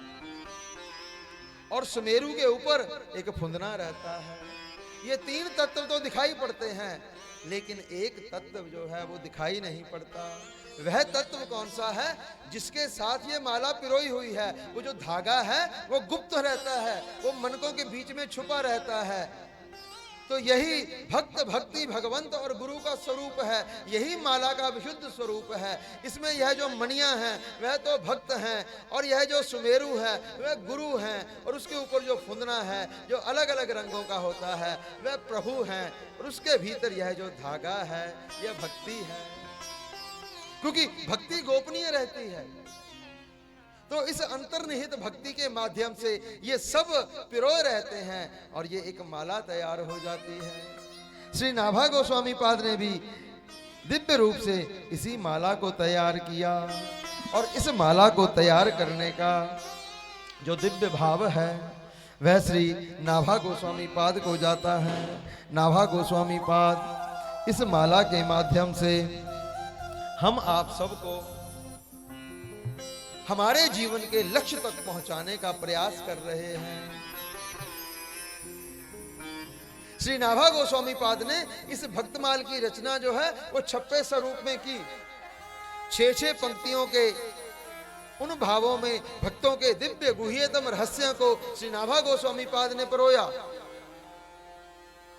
और सुमेरु के ऊपर एक फुंदना रहता है। ये तीन तत्व तो दिखाई पड़ते हैं, लेकिन एक तत्व जो है वो दिखाई नहीं पड़ता। वह तत्व कौन सा है? जिसके साथ ये माला पिरोई हुई है। वो जो धागा है वो गुप्त रहता है, वो मनकों के बीच में छुपा रहता है। तो यही भक्त भक्ति भगवंत और गुरु का स्वरूप है, यही माला का विशुद्ध स्वरूप है। इसमें यह जो मणियां हैं वह तो भक्त हैं, और यह जो सुमेरु है वह गुरु हैं, और उसके ऊपर जो फुंदना है जो अलग अलग रंगों का होता है वह प्रभु हैं, और उसके भीतर यह जो धागा है यह भक्ति है, क्योंकि भक्ति गोपनीय रहती है। तो इस अंतर्निहित भक्ति के माध्यम से ये सब पिरोए रहते हैं, और ये एक माला तैयार हो जाती है। श्री नाभा गोस्वामी पाद ने भी दिव्य रूप से इसी माला को तैयार किया, और इस माला को तैयार करने का जो दिव्य भाव है वह श्री नाभा गोस्वामी पाद को जाता है। नाभा गोस्वामी पाद इस माला के माध्यम से हम आप सबको हमारे जीवन के लक्ष्य तक पहुंचाने का प्रयास कर रहे हैं। श्री नाभा गोस्वामी पाद ने इस भक्तमाल की रचना जो है वो 56 स्वरूप में की। 6-6 पंक्तियों के उन भावों में भक्तों के दिव्य गुह्यतम रहस्यों को श्री नाभा गोस्वामी पाद ने परोया,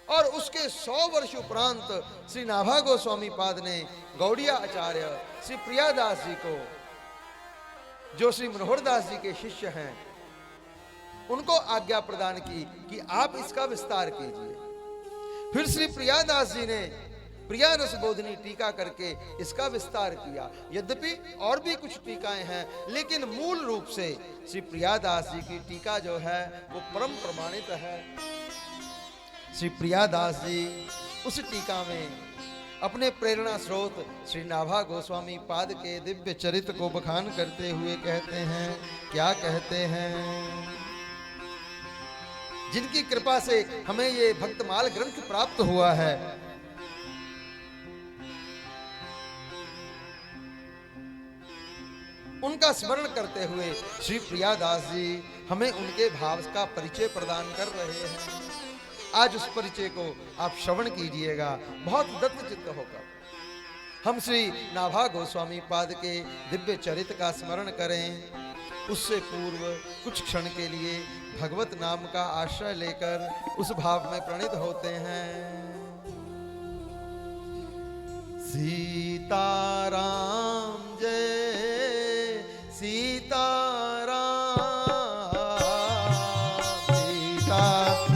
और उसके 100 वर्ष उपरांत श्री नाभा गोस्वामी पाद ने गौड़िया आचार्य श्री प्रियादास जी को, जो श्री मनोहर दास जी के शिष्य हैं, उनको आज्ञा प्रदान की कि आप इसका विस्तार कीजिए। फिर श्री प्रियादास जी ने प्रिया रस बोधनी टीका करके इसका विस्तार किया। यद्यपि और भी कुछ टीकाएं हैं, लेकिन मूल रूप से श्री प्रियादास जी की टीका जो है वो परम प्रमाणित है। श्री प्रियादास जी उस टीका में अपने प्रेरणा स्रोत श्री नाभा गोस्वामी पाद के दिव्य चरित्र को बखान करते हुए कहते हैं, क्या कहते हैं? जिनकी कृपा से हमें ये भक्तमाल ग्रंथ प्राप्त हुआ है, उनका स्मरण करते हुए श्री प्रियादास जी हमें उनके भाव का परिचय प्रदान कर रहे हैं। आज उस परिचय को आप श्रवण कीजिएगा बहुत दत्तचित्त होकर। हम श्री नाभा गोस्वामी पाद के दिव्य चरित्र का स्मरण करें। उससे पूर्व कुछ क्षण के लिए भगवत नाम का आश्रय लेकर उस भाव में प्रणित होते हैं। सीताराम जय सीताराम, सीताराम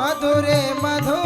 मधुरे मधुर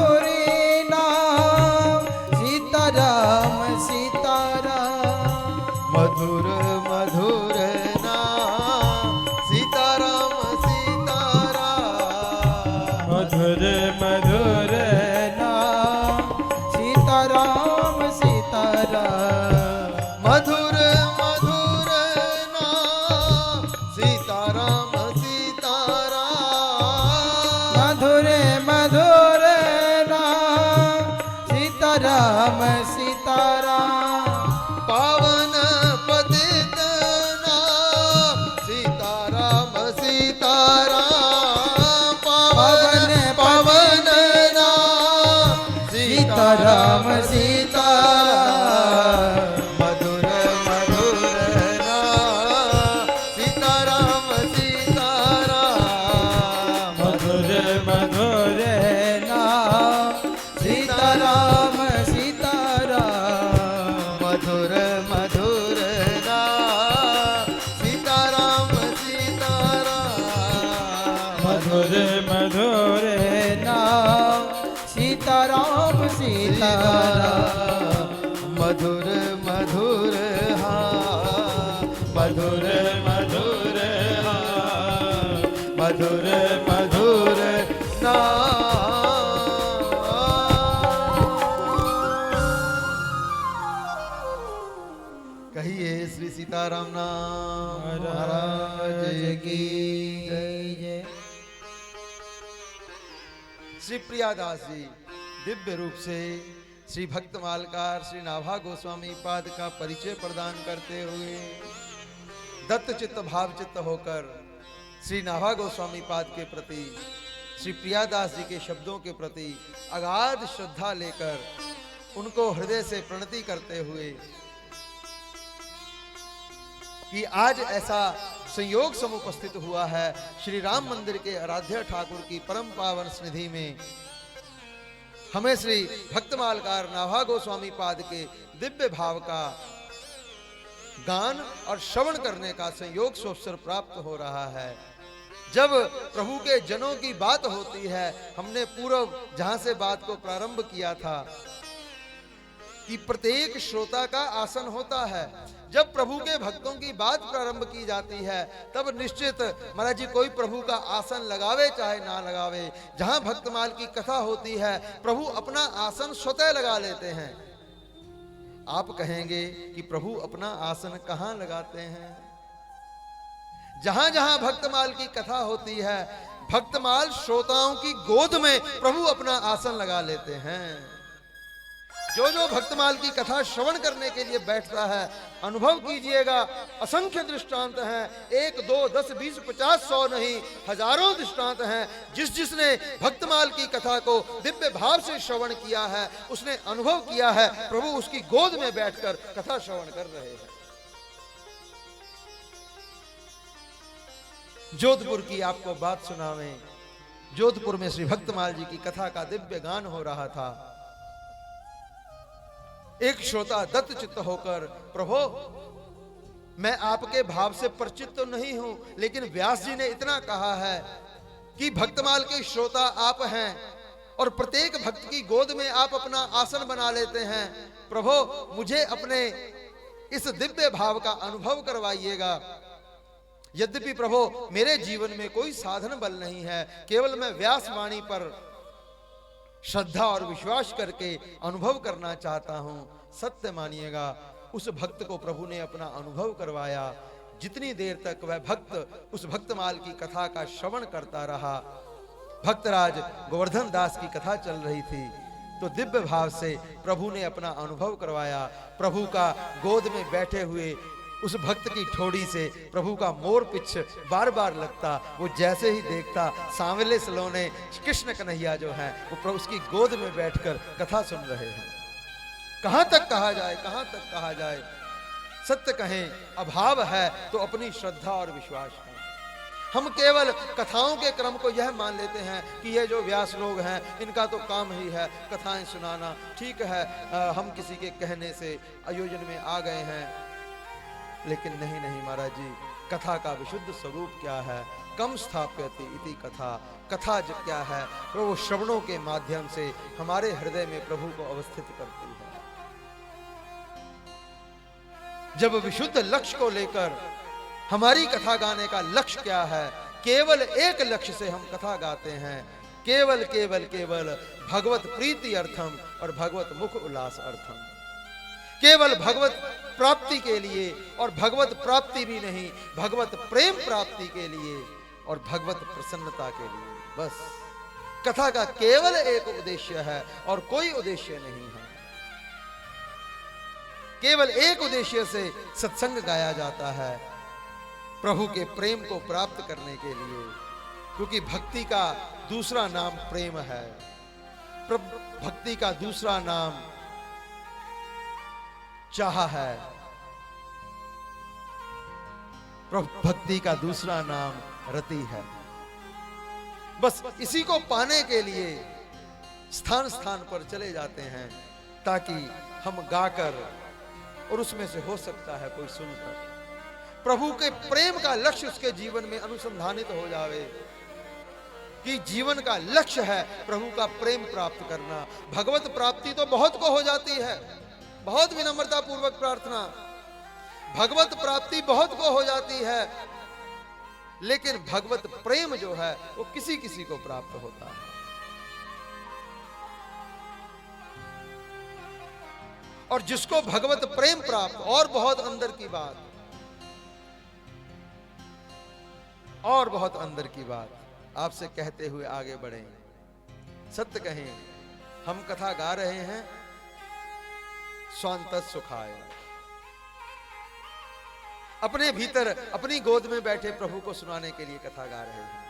मधुर मधुर नाम सीताराम सीताराम
मधुर मधुर हाँ मधुर मधुर हाँ मधुर मधुर नाम। कहिए श्री सीताराम नाम महाराज की
जय जय।
श्री प्रियादास जी दिव्य रूप से श्री भक्त मालकार श्री नाभा गोस्वामी पाद का परिचय प्रदान करते हुए दत्त चित्त भाव चित्त होकर श्री नाभा गोस्वामी पाद के प्रति श्री प्रियादास जी के शब्दों के प्रति अगाध श्रद्धा लेकर उनको हृदय से प्रणति करते हुए कि आज ऐसा संयोग समुपस्थित हुआ है श्री राम मंदिर के आराध्य ठाकुर की परम पावन सन्निधि में, हमें श्री भक्तमालकार नाभा गोस्वामी पाद के दिव्य भाव का गान और श्रवण करने का संयोग सोअवसर प्राप्त हो रहा है। जब प्रभु के जनों की बात होती है, हमने पूर्व जहां से बात को प्रारंभ किया था कि प्रत्येक श्रोता का आसन होता है। जब प्रभु के भक्तों की बात प्रारंभ की जाती है तब निश्चित महाराज जी कोई प्रभु का आसन लगावे चाहे ना लगावे। जहां भक्तमाल की कथा होती है प्रभु अपना आसन स्वतः लगा लेते हैं। आप कहेंगे कि प्रभु अपना आसन कहां लगाते हैं? जहां जहां भक्तमाल की कथा होती है भक्तमाल श्रोताओं की गोद में प्रभु अपना आसन लगा लेते हैं। जो जो भक्तमाल की कथा श्रवण करने के लिए बैठता है अनुभव कीजिएगा, असंख्य दृष्टांत हैं, 1 2 10 20 50 100 नहीं, हजारों दृष्टांत हैं। जिसने भक्तमाल की कथा को दिव्य भाव से श्रवण किया है उसने अनुभव किया है प्रभु उसकी गोद में बैठकर कथा श्रवण कर रहे हैं। जोधपुर की आपको बात सुनावें। जोधपुर में श्री भक्तमाल जी की कथा का दिव्य गान हो रहा था। एक श्रोता दत्त चित्त होकर, प्रभु मैं आपके भाव से परिचित तो नहीं हूं लेकिन व्यास जी ने इतना कहा है कि भक्तमाल के श्रोता आप हैं और प्रत्येक भक्त की गोद में आप अपना आसन बना लेते हैं। प्रभु मुझे अपने इस दिव्य भाव का अनुभव करवाइएगा। यद्यपि प्रभु मेरे जीवन में कोई साधन बल नहीं है, केवल मैं व्यास वाणी पर श्रद्धा और विश्वास करके अनुभव करना चाहता हूं। सत्य मानिएगा उस भक्त को प्रभु ने अपना अनुभव करवाया। जितनी देर तक वह भक्त उस भक्तमाल की कथा का श्रवण करता रहा, भक्तराज गोवर्धन दास की कथा चल रही थी तो दिव्य भाव से प्रभु ने अपना अनुभव करवाया। प्रभु का गोद में बैठे हुए उस भक्त की ठोड़ी से प्रभु का मोर पिछ बार बार लगता। वो जैसे ही देखता सांवले सलोने कृष्ण कन्हैया जो है वो प्रभु उसकी गोद में बैठकर कथा सुन रहे हैं। कहां तक कहा जाए, कहां तक कहा जाए। सत्य कहें अभाव है तो अपनी श्रद्धा और विश्वास है। हम केवल कथाओं के क्रम को यह मान लेते हैं कि ये जो व्यास लोग हैं इनका तो काम ही है कथाएं सुनाना। ठीक है, हम किसी के कहने से आयोजन में आ गए हैं, लेकिन नहीं नहीं महाराज जी, कथा का विशुद्ध स्वरूप क्या है? कम स्थाप्यति इति कथा। कथा क्या है? प्रभु श्रवणों के माध्यम से हमारे हृदय में प्रभु को अवस्थित करती है। जब विशुद्ध लक्ष्य को लेकर हमारी कथा गाने का लक्ष्य क्या है? केवल एक लक्ष्य से हम कथा गाते हैं, केवल केवल केवल भगवत प्रीति अर्थम और भगवत मुख उल्लास अर्थम। केवल भगवत प्राप्ति के लिए, और भगवत प्राप्ति भी नहीं, भगवत प्रेम प्राप्ति के लिए और भगवत प्रसन्नता के लिए। बस कथा का केवल एक उद्देश्य है और कोई उद्देश्य नहीं है। केवल एक उद्देश्य से सत्संग गाया जाता है, प्रभु के प्रेम को प्राप्त करने के लिए, क्योंकि भक्ति का दूसरा नाम प्रेम है। भक्ति का दूसरा नाम चाह है, भक्ति का दूसरा नाम रति है। बस इसी को पाने के लिए स्थान स्थान पर चले जाते हैं ताकि हम गाकर, और उसमें से हो सकता है कोई सुनकर प्रभु के प्रेम का लक्ष्य उसके जीवन में अनुसंधानित हो जावे। कि जीवन का लक्ष्य है प्रभु का प्रेम प्राप्त करना। भगवत प्राप्ति तो बहुत को हो जाती है, बहुत विनम्रता पूर्वक प्रार्थना, भगवत प्राप्ति बहुत को हो जाती है, लेकिन भगवत प्रेम जो है वो किसी किसी को प्राप्त होता है। और जिसको भगवत प्रेम प्राप्त, और बहुत अंदर की बात, और बहुत अंदर की बात आपसे कहते हुए आगे बढ़ें। सत्य कहें, हम कथा गा रहे हैं स्वांतः सुखाय, अपने भीतर अपनी गोद में बैठे प्रभु को सुनाने के लिए कथा गा रहे हैं।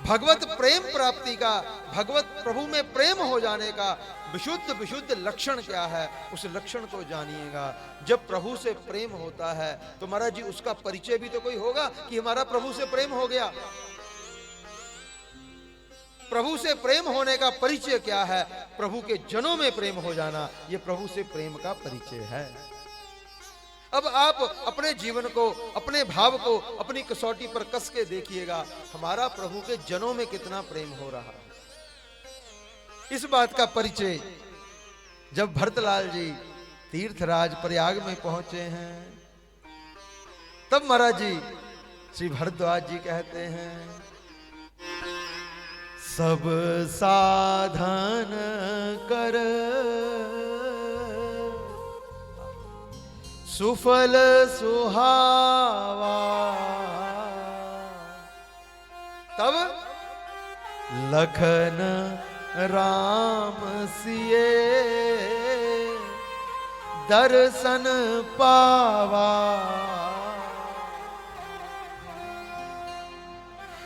भगवत प्रेम प्राप्ति का, भगवत प्रभु में प्रेम हो जाने का विशुद्ध विशुद्ध लक्षण क्या है, उस लक्षण को जानिएगा। जब प्रभु से प्रेम होता है तो महाराज जी उसका परिचय भी तो कोई होगा कि हमारा प्रभु से प्रेम हो गया। प्रभु से प्रेम होने का परिचय क्या है? प्रभु के जनों में प्रेम हो जाना, यह प्रभु से प्रेम का परिचय है। अब आप अपने जीवन को, अपने भाव को अपनी कसौटी पर कस के देखिएगा, हमारा प्रभु के जनों में कितना प्रेम हो रहा है। इस बात का परिचय जब भरतलाल जी तीर्थराज प्रयाग में पहुंचे हैं, तब महाराज जी श्री भरद्वाज जी कहते हैं, सब साधन कर सुफल सुहावा, तब लखन राम सिए दर्शन पावा।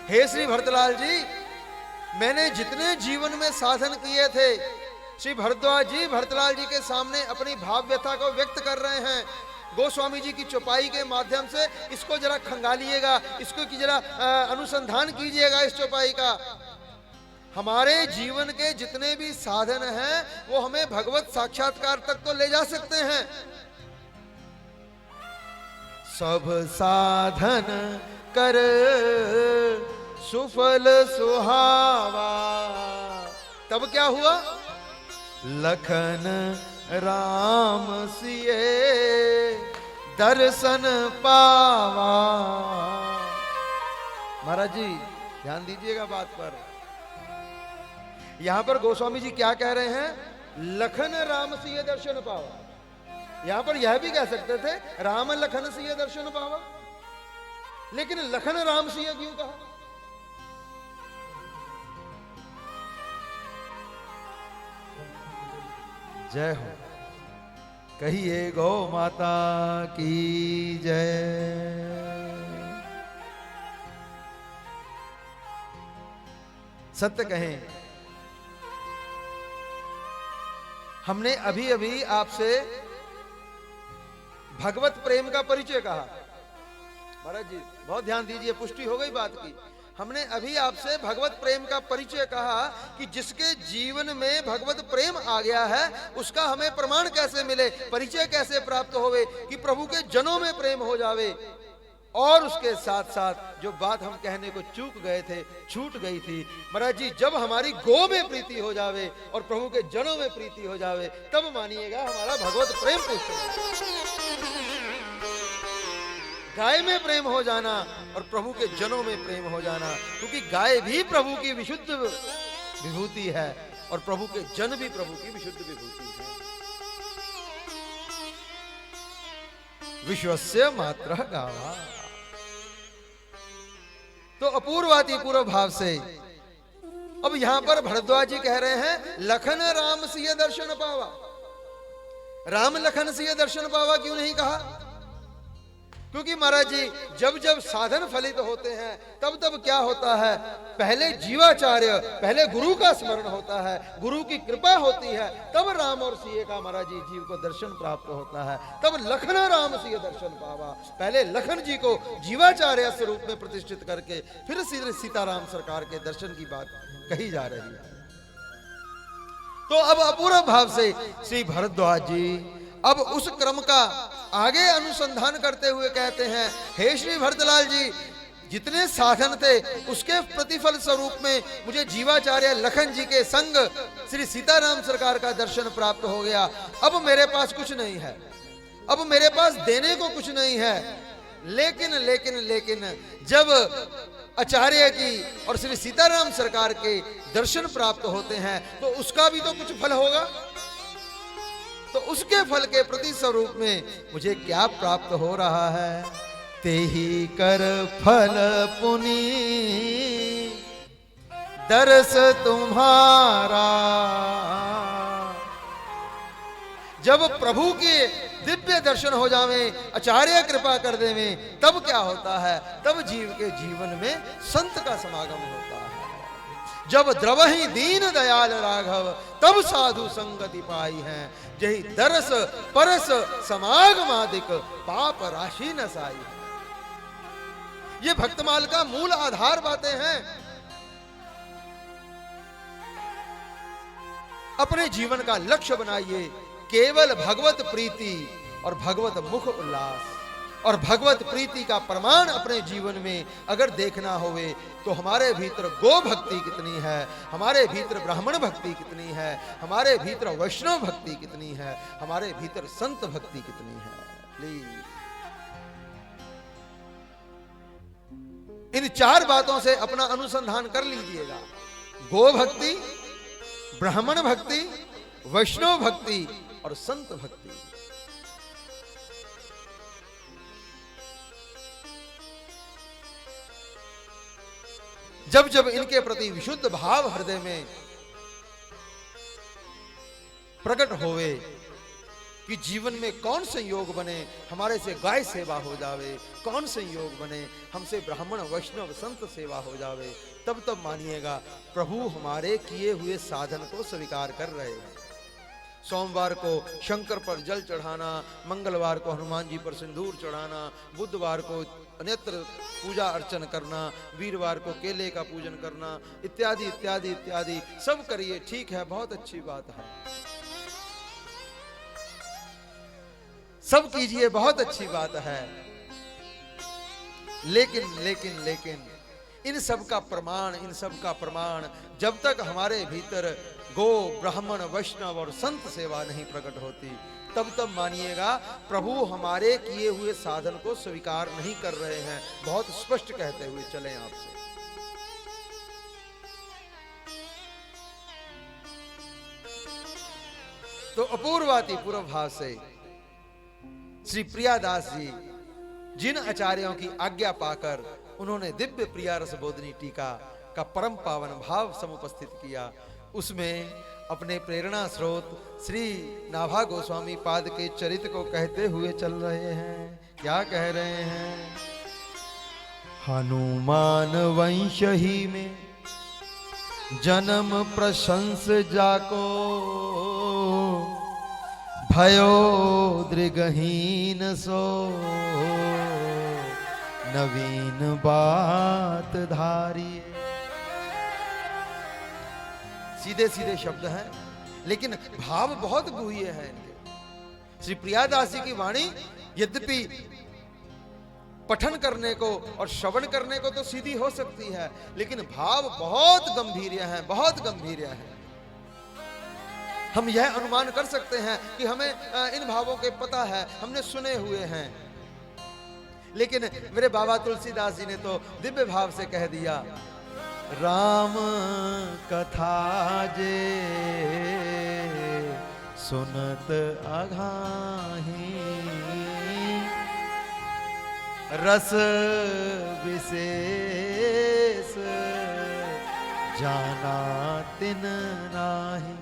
हे श्री भरतलाल जी, मैंने जितने जीवन में साधन किए थे, श्री भरद्वाज जी भरतलाल जी के सामने अपनी भाव व्यथा को व्यक्त कर रहे हैं। गोस्वामी जी की चौपाई के माध्यम से इसको जरा खंगालिएगा, इसको की जरा अनुसंधान कीजिएगा इस चौपाई का। हमारे जीवन के जितने भी साधन हैं वो हमें भगवत साक्षात्कार तक तो ले जा सकते हैं। सब साधन कर सुफल सुहावा, तब क्या हुआ? लखन राम सिए दर्शन पावा। महाराज जी ध्यान दीजिएगा बात पर, यहां पर गोस्वामी जी क्या कह रहे हैं? लखन राम सिए दर्शन पावा। यहां पर यह भी कह सकते थे राम लखन सिए दर्शन पावा, लेकिन लखन राम सिए क्यों कहा? जय हो, कहिए गौ माता की जय। सत्य कहें, हमने अभी अभी आपसे भगवत प्रेम का परिचय कहा। महाराज जी बहुत ध्यान दीजिए, पुष्टि हो गई बात की। हमने अभी आपसे भगवत प्रेम का परिचय कहा कि जिसके जीवन में भगवत प्रेम आ गया है उसका हमें प्रमाण कैसे मिले, परिचय कैसे प्राप्त होवे कि प्रभु के जनों में प्रेम हो जावे। और उसके साथ साथ जो बात हम कहने को चूक गए थे, छूट गई थी, महाराज जी जब हमारी गो में प्रीति हो जावे और प्रभु के जनों में प्रीति हो जावे, तब मानिएगा हमारा भगवत प्रेम पुष्ट हो। गाय में प्रेम हो जाना और प्रभु के जनों में प्रेम हो जाना, क्योंकि गाय भी प्रभु की विशुद्ध विभूति है और प्रभु के जन भी प्रभु की विशुद्ध विभूति है। विश्वस्य मात्र गावा। तो अपूर्वाति पूर्व भाव से अब यहां पर भरद्वाज जी कह रहे हैं लखन राम सिय दर्शन पावा। राम लखन सिय दर्शन पावा क्यों नहीं कहा? क्योंकि महाराज जी जब जब साधन फलित होते हैं तब तब क्या होता है? पहले जीवाचार्य, पहले गुरु का स्मरण होता है, गुरु की कृपा होती है, तब राम और सीए का महाराज जी जीव को दर्शन प्राप्त होता है। तब लखन राम सीए दर्शन पावा। पहले लखन जी को जीवाचार्य स्वरूप में प्रतिष्ठित करके फिर सीताराम सरकार के दर्शन की बात कही जा रही है। तो अब अपूर्व भाव से श्री भरद्वाज जी अब उस क्रम का आगे अनुसंधान करते हुए कहते हैं, हे श्री भरतलाल जी, जितने साधन थे उसके प्रतिफल स्वरूप में मुझे जीवाचार्य लखन जी के संग श्री सीताराम सरकार का दर्शन प्राप्त हो गया। अब मेरे पास कुछ नहीं है, अब मेरे पास देने को कुछ नहीं है, लेकिन लेकिन लेकिन जब आचार्य की और श्री सीताराम सरकार के दर्शन प्राप्त होते हैं तो उसका भी तो कुछ फल होगा। तो उसके फल के प्रति स्वरूप में मुझे क्या प्राप्त हो रहा है? तेहि कर फल पुनि दर्श तुम्हारा। जब प्रभु के दिव्य दर्शन हो जावे, आचार्य कृपा कर देवे, तब क्या होता है? तब जीव के जीवन में संत का समागम होता है। जब द्रवहि दीन दयाल राघव, तब साधु संगति पाई है। जही दरस परस समागमादिक, पाप राशि नसाई है। ये भक्तमाल का मूल आधार बातें हैं। अपने जीवन का लक्ष्य बनाइए केवल भगवत प्रीति और भगवत मुख उल्लास। और भगवत प्रीति का प्रमाण अपने जीवन में अगर देखना होवे तो हमारे भीतर गो भक्ति कितनी है, हमारे भीतर ब्राह्मण भक्ति कितनी है, हमारे भीतर वैष्णव भक्ति कितनी है, हमारे भीतर संत भक्ति कितनी है। प्लीज इन चार बातों से अपना अनुसंधान कर लीजिएगा। गो भक्ति, ब्राह्मण भक्ति, वैष्णव भक्ति और संत भक्ति। जब जब इनके प्रति विशुद्ध भाव हृदय में प्रकट होवे कि जीवन में कौन संयोग बने हमारे से गाय सेवा हो जावे, कौन संयोग बने हमसे ब्राह्मण वैष्णव संत सेवा हो जावे, तब तब मानिएगा प्रभु हमारे किए हुए साधन को स्वीकार कर रहे हैं। सोमवार को शंकर पर जल चढ़ाना, मंगलवार को हनुमान जी पर सिंदूर चढ़ाना, बुधवार को अन्यत्र पूजा अर्चन करना, वीरवार को केले का पूजन करना, इत्यादि इत्यादि इत्यादि सब करिए, ठीक है, बहुत अच्छी बात है, सब कीजिए, बहुत अच्छी बात है। लेकिन लेकिन लेकिन इन सब का प्रमाण जब तक हमारे भीतर गो ब्राह्मण वैष्णव और संत सेवा नहीं प्रकट होती, तब तब मानिएगा प्रभु हमारे किए हुए साधन को स्वीकार नहीं कर रहे हैं। बहुत स्पष्ट कहते हुए चलें आपसे। तो अपूर्वाति पूर्व भाव से श्री प्रियादास जी जिन आचार्यों की आज्ञा पाकर उन्होंने दिव्य प्रिया रस बोधनी टीका का परम पावन भाव समुपस्थित किया, उसमें अपने प्रेरणा स्रोत श्री नाभा गोस्वामी पाद के चरित्र को कहते हुए चल रहे हैं। क्या कह रहे हैं? हनुमान वंश ही में जन्म प्रशंस जाको, भयो दृगहीन सो नवीन बात धारिए। सीधे सीधे शब्द हैं लेकिन भाव बहुत गूढ़ है इनके। श्री प्रियादास जी की वाणी यद्यपि पठन करने को और श्रवण करने को तो सीधी हो सकती है, लेकिन भाव बहुत गंभीर हैं, बहुत गंभीर हैं। हम यह अनुमान कर सकते हैं कि हमें इन भावों के पता है, हमने सुने हुए हैं, लेकिन मेरे बाबा तुलसीदास जी ने तो दिव्य भाव से कह दिया, राम कथा जे सुनत अघाही, रस विशेष जाना तिन नाही।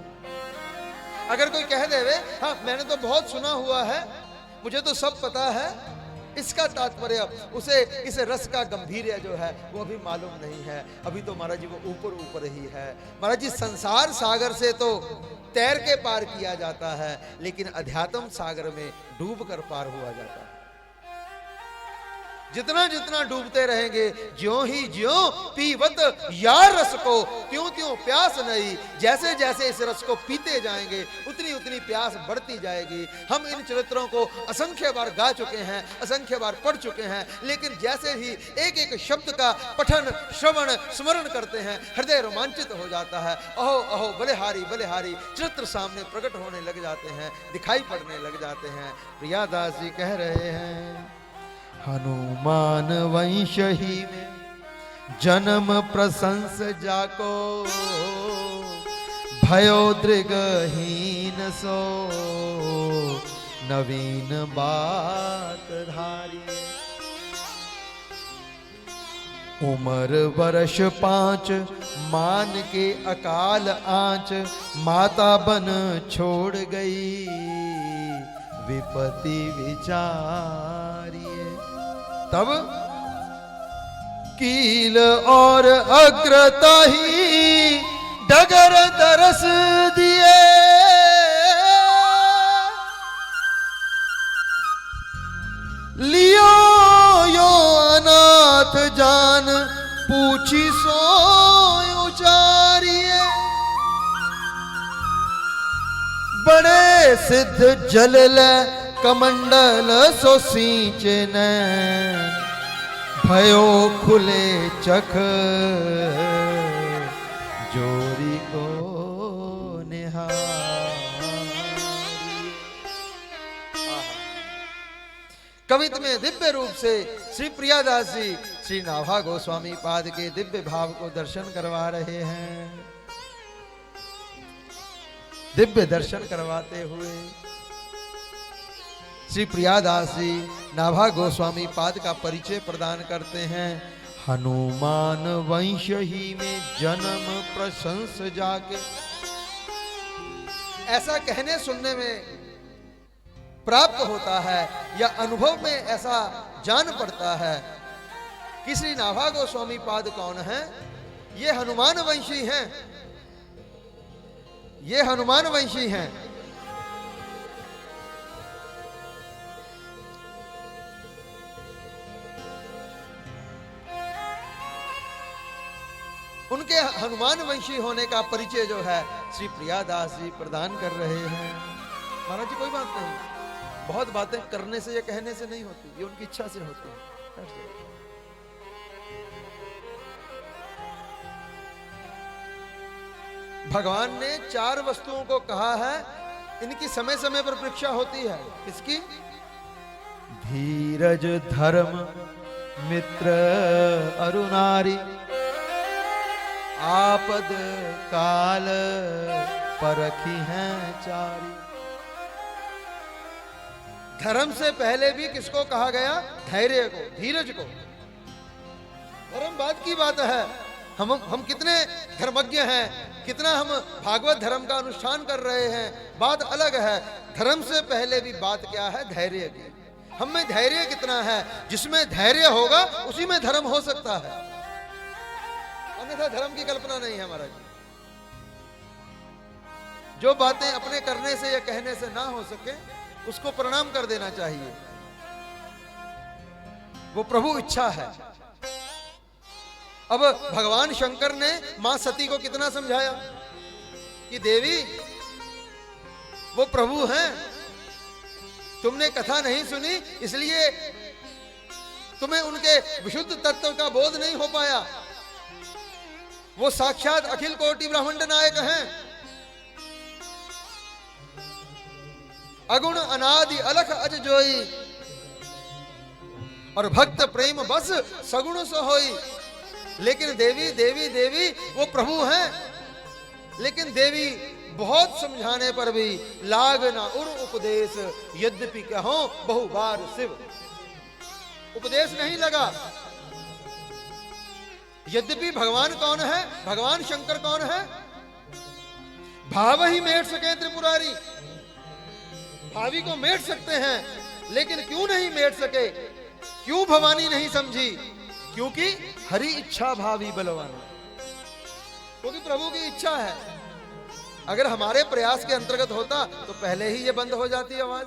अगर कोई कह देवे हाँ मैंने तो बहुत सुना हुआ है, मुझे तो सब पता है, इसका तात्पर्य उसे इस रस का गंभीर्य जो है वो अभी मालूम नहीं है। अभी तो महाराज जी वो ऊपर ऊपर ही है। महाराज जी संसार सागर से तो तैर के पार किया जाता है, लेकिन अध्यात्म सागर में डूब कर पार हुआ जाता है। जितना जितना डूबते रहेंगे, ज्यों ही ज्यों पीवत यार रस को, त्यों त्यों प्यास नहीं। जैसे जैसे इस रस को पीते जाएंगे उतनी उतनी प्यास बढ़ती जाएगी। हम इन चरित्रों को असंख्य बार गा चुके हैं, असंख्य बार पढ़ चुके हैं, लेकिन जैसे ही एक एक शब्द का पठन, श्रवण, स्मरण करते हैं, हृदय रोमांचित हो जाता है। अहो अहो बलिहारी बलिहारी चरित्र सामने प्रकट होने लग जाते हैं, दिखाई पड़ने लग जाते हैं। प्रियादास जी कह रहे हैं, हनुमान वंश ही में जन्म प्रशंस जाको, भयो दृगहीन सो नवीन बात धारी। उम्र वर्ष 5 मान के अकाल आंच, माता बन छोड़ गई विपत्ति विचारिए। तब कील और अग्रता ही डगर दरस दिए, लियो यो अनाथ जान पूछी सो उचारिए। बड़े सिद्ध जल कमंडल सो सींचन, भयो खुले चख जोरी को निहारी। कवित्व में दिव्य रूप से श्री प्रियादास जी श्री नाभा गोस्वामी पाद के दिव्य भाव को दर्शन करवा रहे हैं। दिव्य दर्शन करवाते हुए श्री प्रियादास जी नाभा गोस्वामी पाद का परिचय प्रदान करते हैं। हनुमान वंश ही में जन्म प्रशंस जाके। ऐसा कहने सुनने में प्राप्त होता है या अनुभव में ऐसा जान पड़ता है कि श्री नाभा गोस्वामी पाद कौन है? ये हनुमान वंशी हैं, ये हनुमान वंशी हैं। उनके हनुमान वंशी होने का परिचय जो है श्री प्रियादास जी प्रदान कर रहे हैं। महाराज जी कोई बात नहीं, बहुत बातें करने से या कहने से नहीं होती, ये उनकी इच्छा से होती है। भगवान ने 4 वस्तुओं को कहा है, इनकी समय समय पर परीक्षा होती है। किसकी? धीरज, धर्म, मित्र, अरुणारी, आपद काल परखी हैं चारी। धर्म से पहले भी किसको कहा गया? धैर्य को, धीरज को। परम बात की बात है, हम कितने धर्मज्ञ हैं, कितना हम भागवत धर्म का अनुष्ठान कर रहे हैं, बात अलग है। धर्म से पहले भी बात क्या है? धैर्य की। हम में धैर्य कितना है? जिसमें धैर्य होगा उसी में धर्म हो सकता है, अन्यथा धर्म की कल्पना नहीं है। महाराज जो बातें अपने करने से या कहने से ना हो सके उसको प्रणाम कर देना चाहिए, वो प्रभु इच्छा है। अब भगवान शंकर ने मां सती को कितना समझाया कि देवी वो प्रभु हैं, तुमने कथा नहीं सुनी इसलिए तुम्हें उनके विशुद्ध तत्व का बोध नहीं हो पाया। वो साक्षात अखिल कोटि ब्रह्मांड नायक हैं, अगुण अनादि अलख अज जोई, और भक्त प्रेम बस सगुण सो होई। लेकिन देवी देवी देवी वो प्रभु हैं, लेकिन देवी बहुत समझाने पर भी लाग ना उर उपदेश, यद्यपि कहो बहु बार शिव। उपदेश नहीं लगा। यद्यपि भगवान कौन है? भगवान शंकर कौन है? भाव ही मेट सके त्रिपुरारी, भावी को मेट सकते हैं, लेकिन क्यों नहीं मेट सके? क्यों भवानी नहीं समझी? क्योंकि हरि इच्छा भावी बलवान, क्योंकि प्रभु की इच्छा है। अगर हमारे प्रयास के अंतर्गत होता तो पहले ही ये बंद हो जाती आवाज।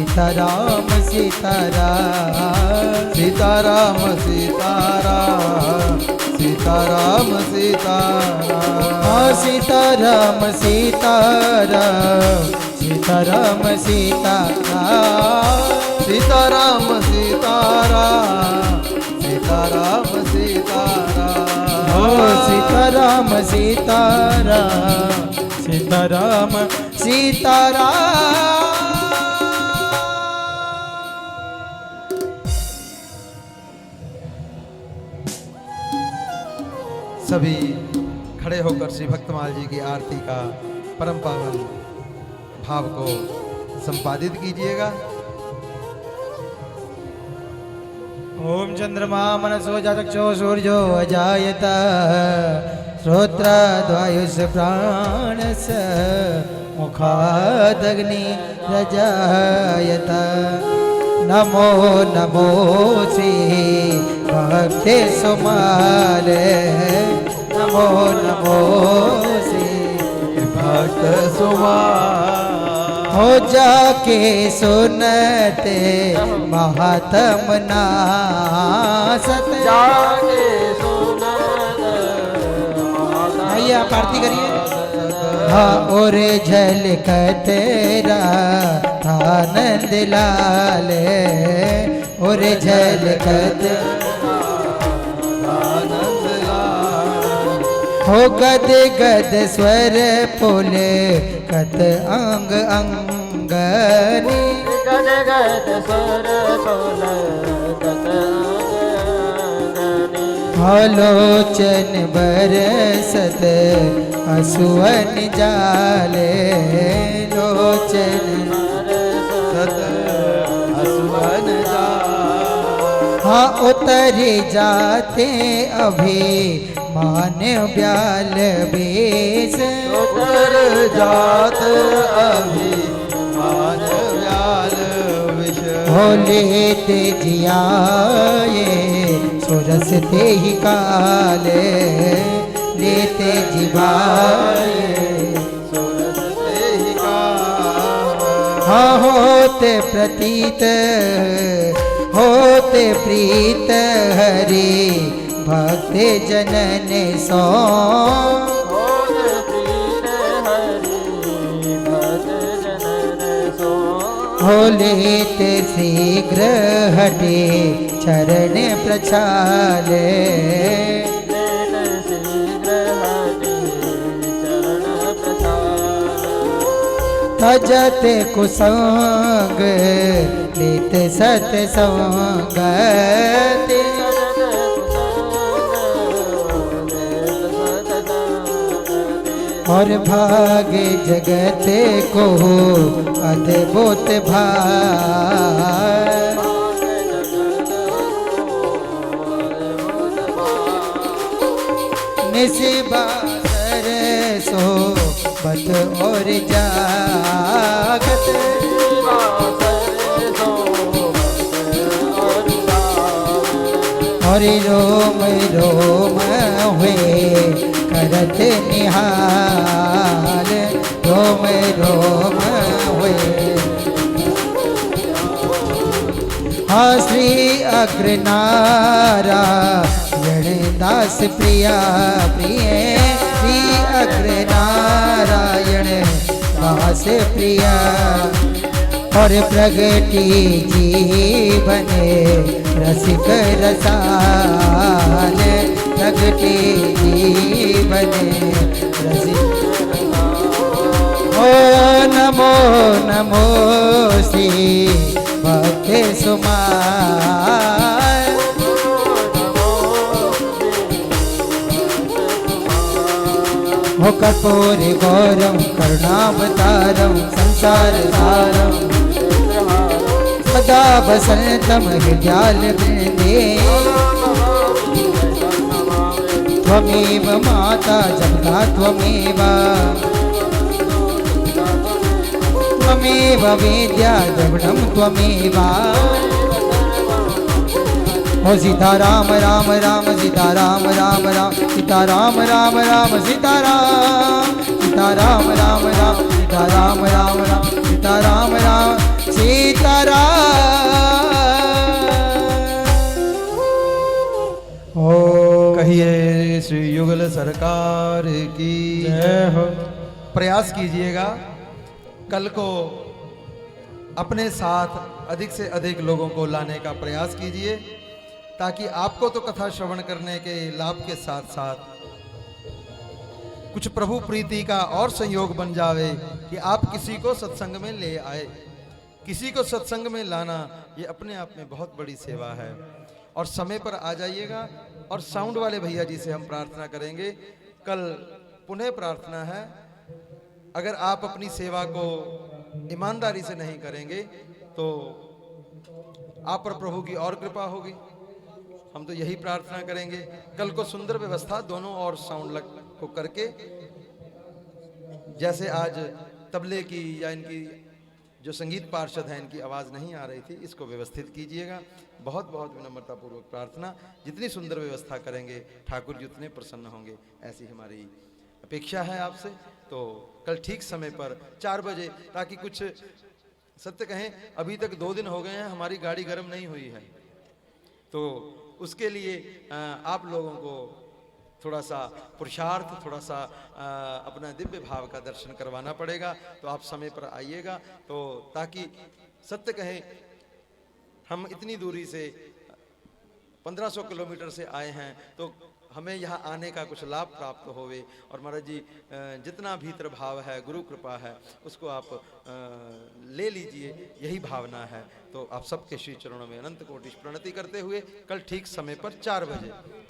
सीताराम सीताराम
सीताराम सीताराम सीताराम सीताराम
हाँ सीताराम सीताराम सीताराम सीताराम
सीताराम सीताराम सीताराम सीताराम
ओ सीताराम सीताराम सीताराम सीताराम
सभी खड़े होकर श्री भक्तमाल जी की आरती का परम पावन भाव को संपादित कीजिएगा।
ओम चंद्रमा मनसो जातक्षो सूर्यो अजायत श्रोत्र द्वायुष प्राणस मुखादग्नि रजायत नमो नमो श्री भक्ति सुमाले नमो नमो श्री
भक्त सुमा
हो जाके सुनते महात्म नासत
जाके सुनत
भैया आप आरती करिए हाँ और झलकत आनंद लाले और झलकत
आनंद लाल
हो गद गद स्वर पुले कत अंग अंगनी
गद गद स्वर तोल गत अंगनी
आलोचन बरसत असुवन जाले लोचन
सत असुवन जा
हाँ उतरे जाते अभी मान ब्याल बेस
उतर जात अभी मान व्याल विष
भोले ते जियाए सुरस ते ही काले लेते जिबाए
सुरसते ही का
हाँ होते प्रतीत होते प्रीत हरि भक्त जनन सो
बोध प्रीत हरि भक्त जनन सो
होले ते शीघ्र हटे चरण प्रचाले
लेन शीघ्र हरि चरण प्रसाद
तजते कुसंग लेत सतसंगति और भागे जगत को अद्भुत भाग निशिबासर सो बत और जागत और रोम रोम हुए करत निहाल रोम रोम हुए हाँ श्री अग्रनारा दास प्रिया प्रिय श्री अग्रनारायण दास प्रिया और प्रगति जीवने रसिक रसाल प्रगति जीवने रसिक ओ नमो नमो श्री भक्त सुमार हो कर्पूर गौरम करुणावतारम संसार सारम सदा वसंतम हृदयाल वृंदे त्वमेव माता जगता त्वमेव त्वमेव वेद्या द्रविणं त्वमेव हो सीताराम राम राम सीताराम राम राम सीताराम राम राम सीताराम सीताराम राम राम सीताराम राम राम सीताराम राम सीता
सरकार की
जय हो।
प्रयास कीजिएगा कल को अपने साथ अधिक से अधिक लोगों को लाने का प्रयास कीजिए, ताकि आपको तो कथा श्रवण करने के लाभ के साथ साथ कुछ प्रभु प्रीति का और संयोग बन जावे कि आप किसी को सत्संग में ले आए। किसी को सत्संग में लाना ये अपने आप में बहुत बड़ी सेवा है। और समय पर आ जाइएगा। और साउंड वाले भैया जी से हम प्रार्थना करेंगे, कल पुनः प्रार्थना है, अगर आप अपनी सेवा को ईमानदारी से नहीं करेंगे तो आप पर प्रभु की और कृपा होगी। हम तो यही प्रार्थना करेंगे। कल को सुंदर व्यवस्था दोनों और साउंड को करके, जैसे आज तबले की या इनकी जो संगीत पार्षद हैं इनकी आवाज़ नहीं आ रही थी, इसको व्यवस्थित कीजिएगा। बहुत बहुत विनम्रतापूर्वक प्रार्थना। जितनी सुंदर व्यवस्था करेंगे ठाकुर जी उतने प्रसन्न होंगे, ऐसी हमारी अपेक्षा है आपसे। तो कल ठीक समय पर 4 बजे, ताकि कुछ सत्य कहें अभी तक 2 दिन हो गए हैं हमारी गाड़ी गर्म नहीं हुई है, तो उसके लिए आप लोगों को थोड़ा सा पुरुषार्थ, थोड़ा सा अपना दिव्य भाव का दर्शन करवाना पड़ेगा। तो आप समय पर आइएगा, तो ताकि सत्य कहें हम इतनी दूरी से 1500 किलोमीटर से आए हैं, तो हमें यहाँ आने का कुछ लाभ प्राप्त होवे। और महाराज जी जितना भीतर भाव है, गुरु कृपा है, उसको आप ले लीजिए, यही भावना है। तो आप सबके श्री चरणों में अनंत कोटि प्रणति करते हुए कल ठीक समय पर 4 बजे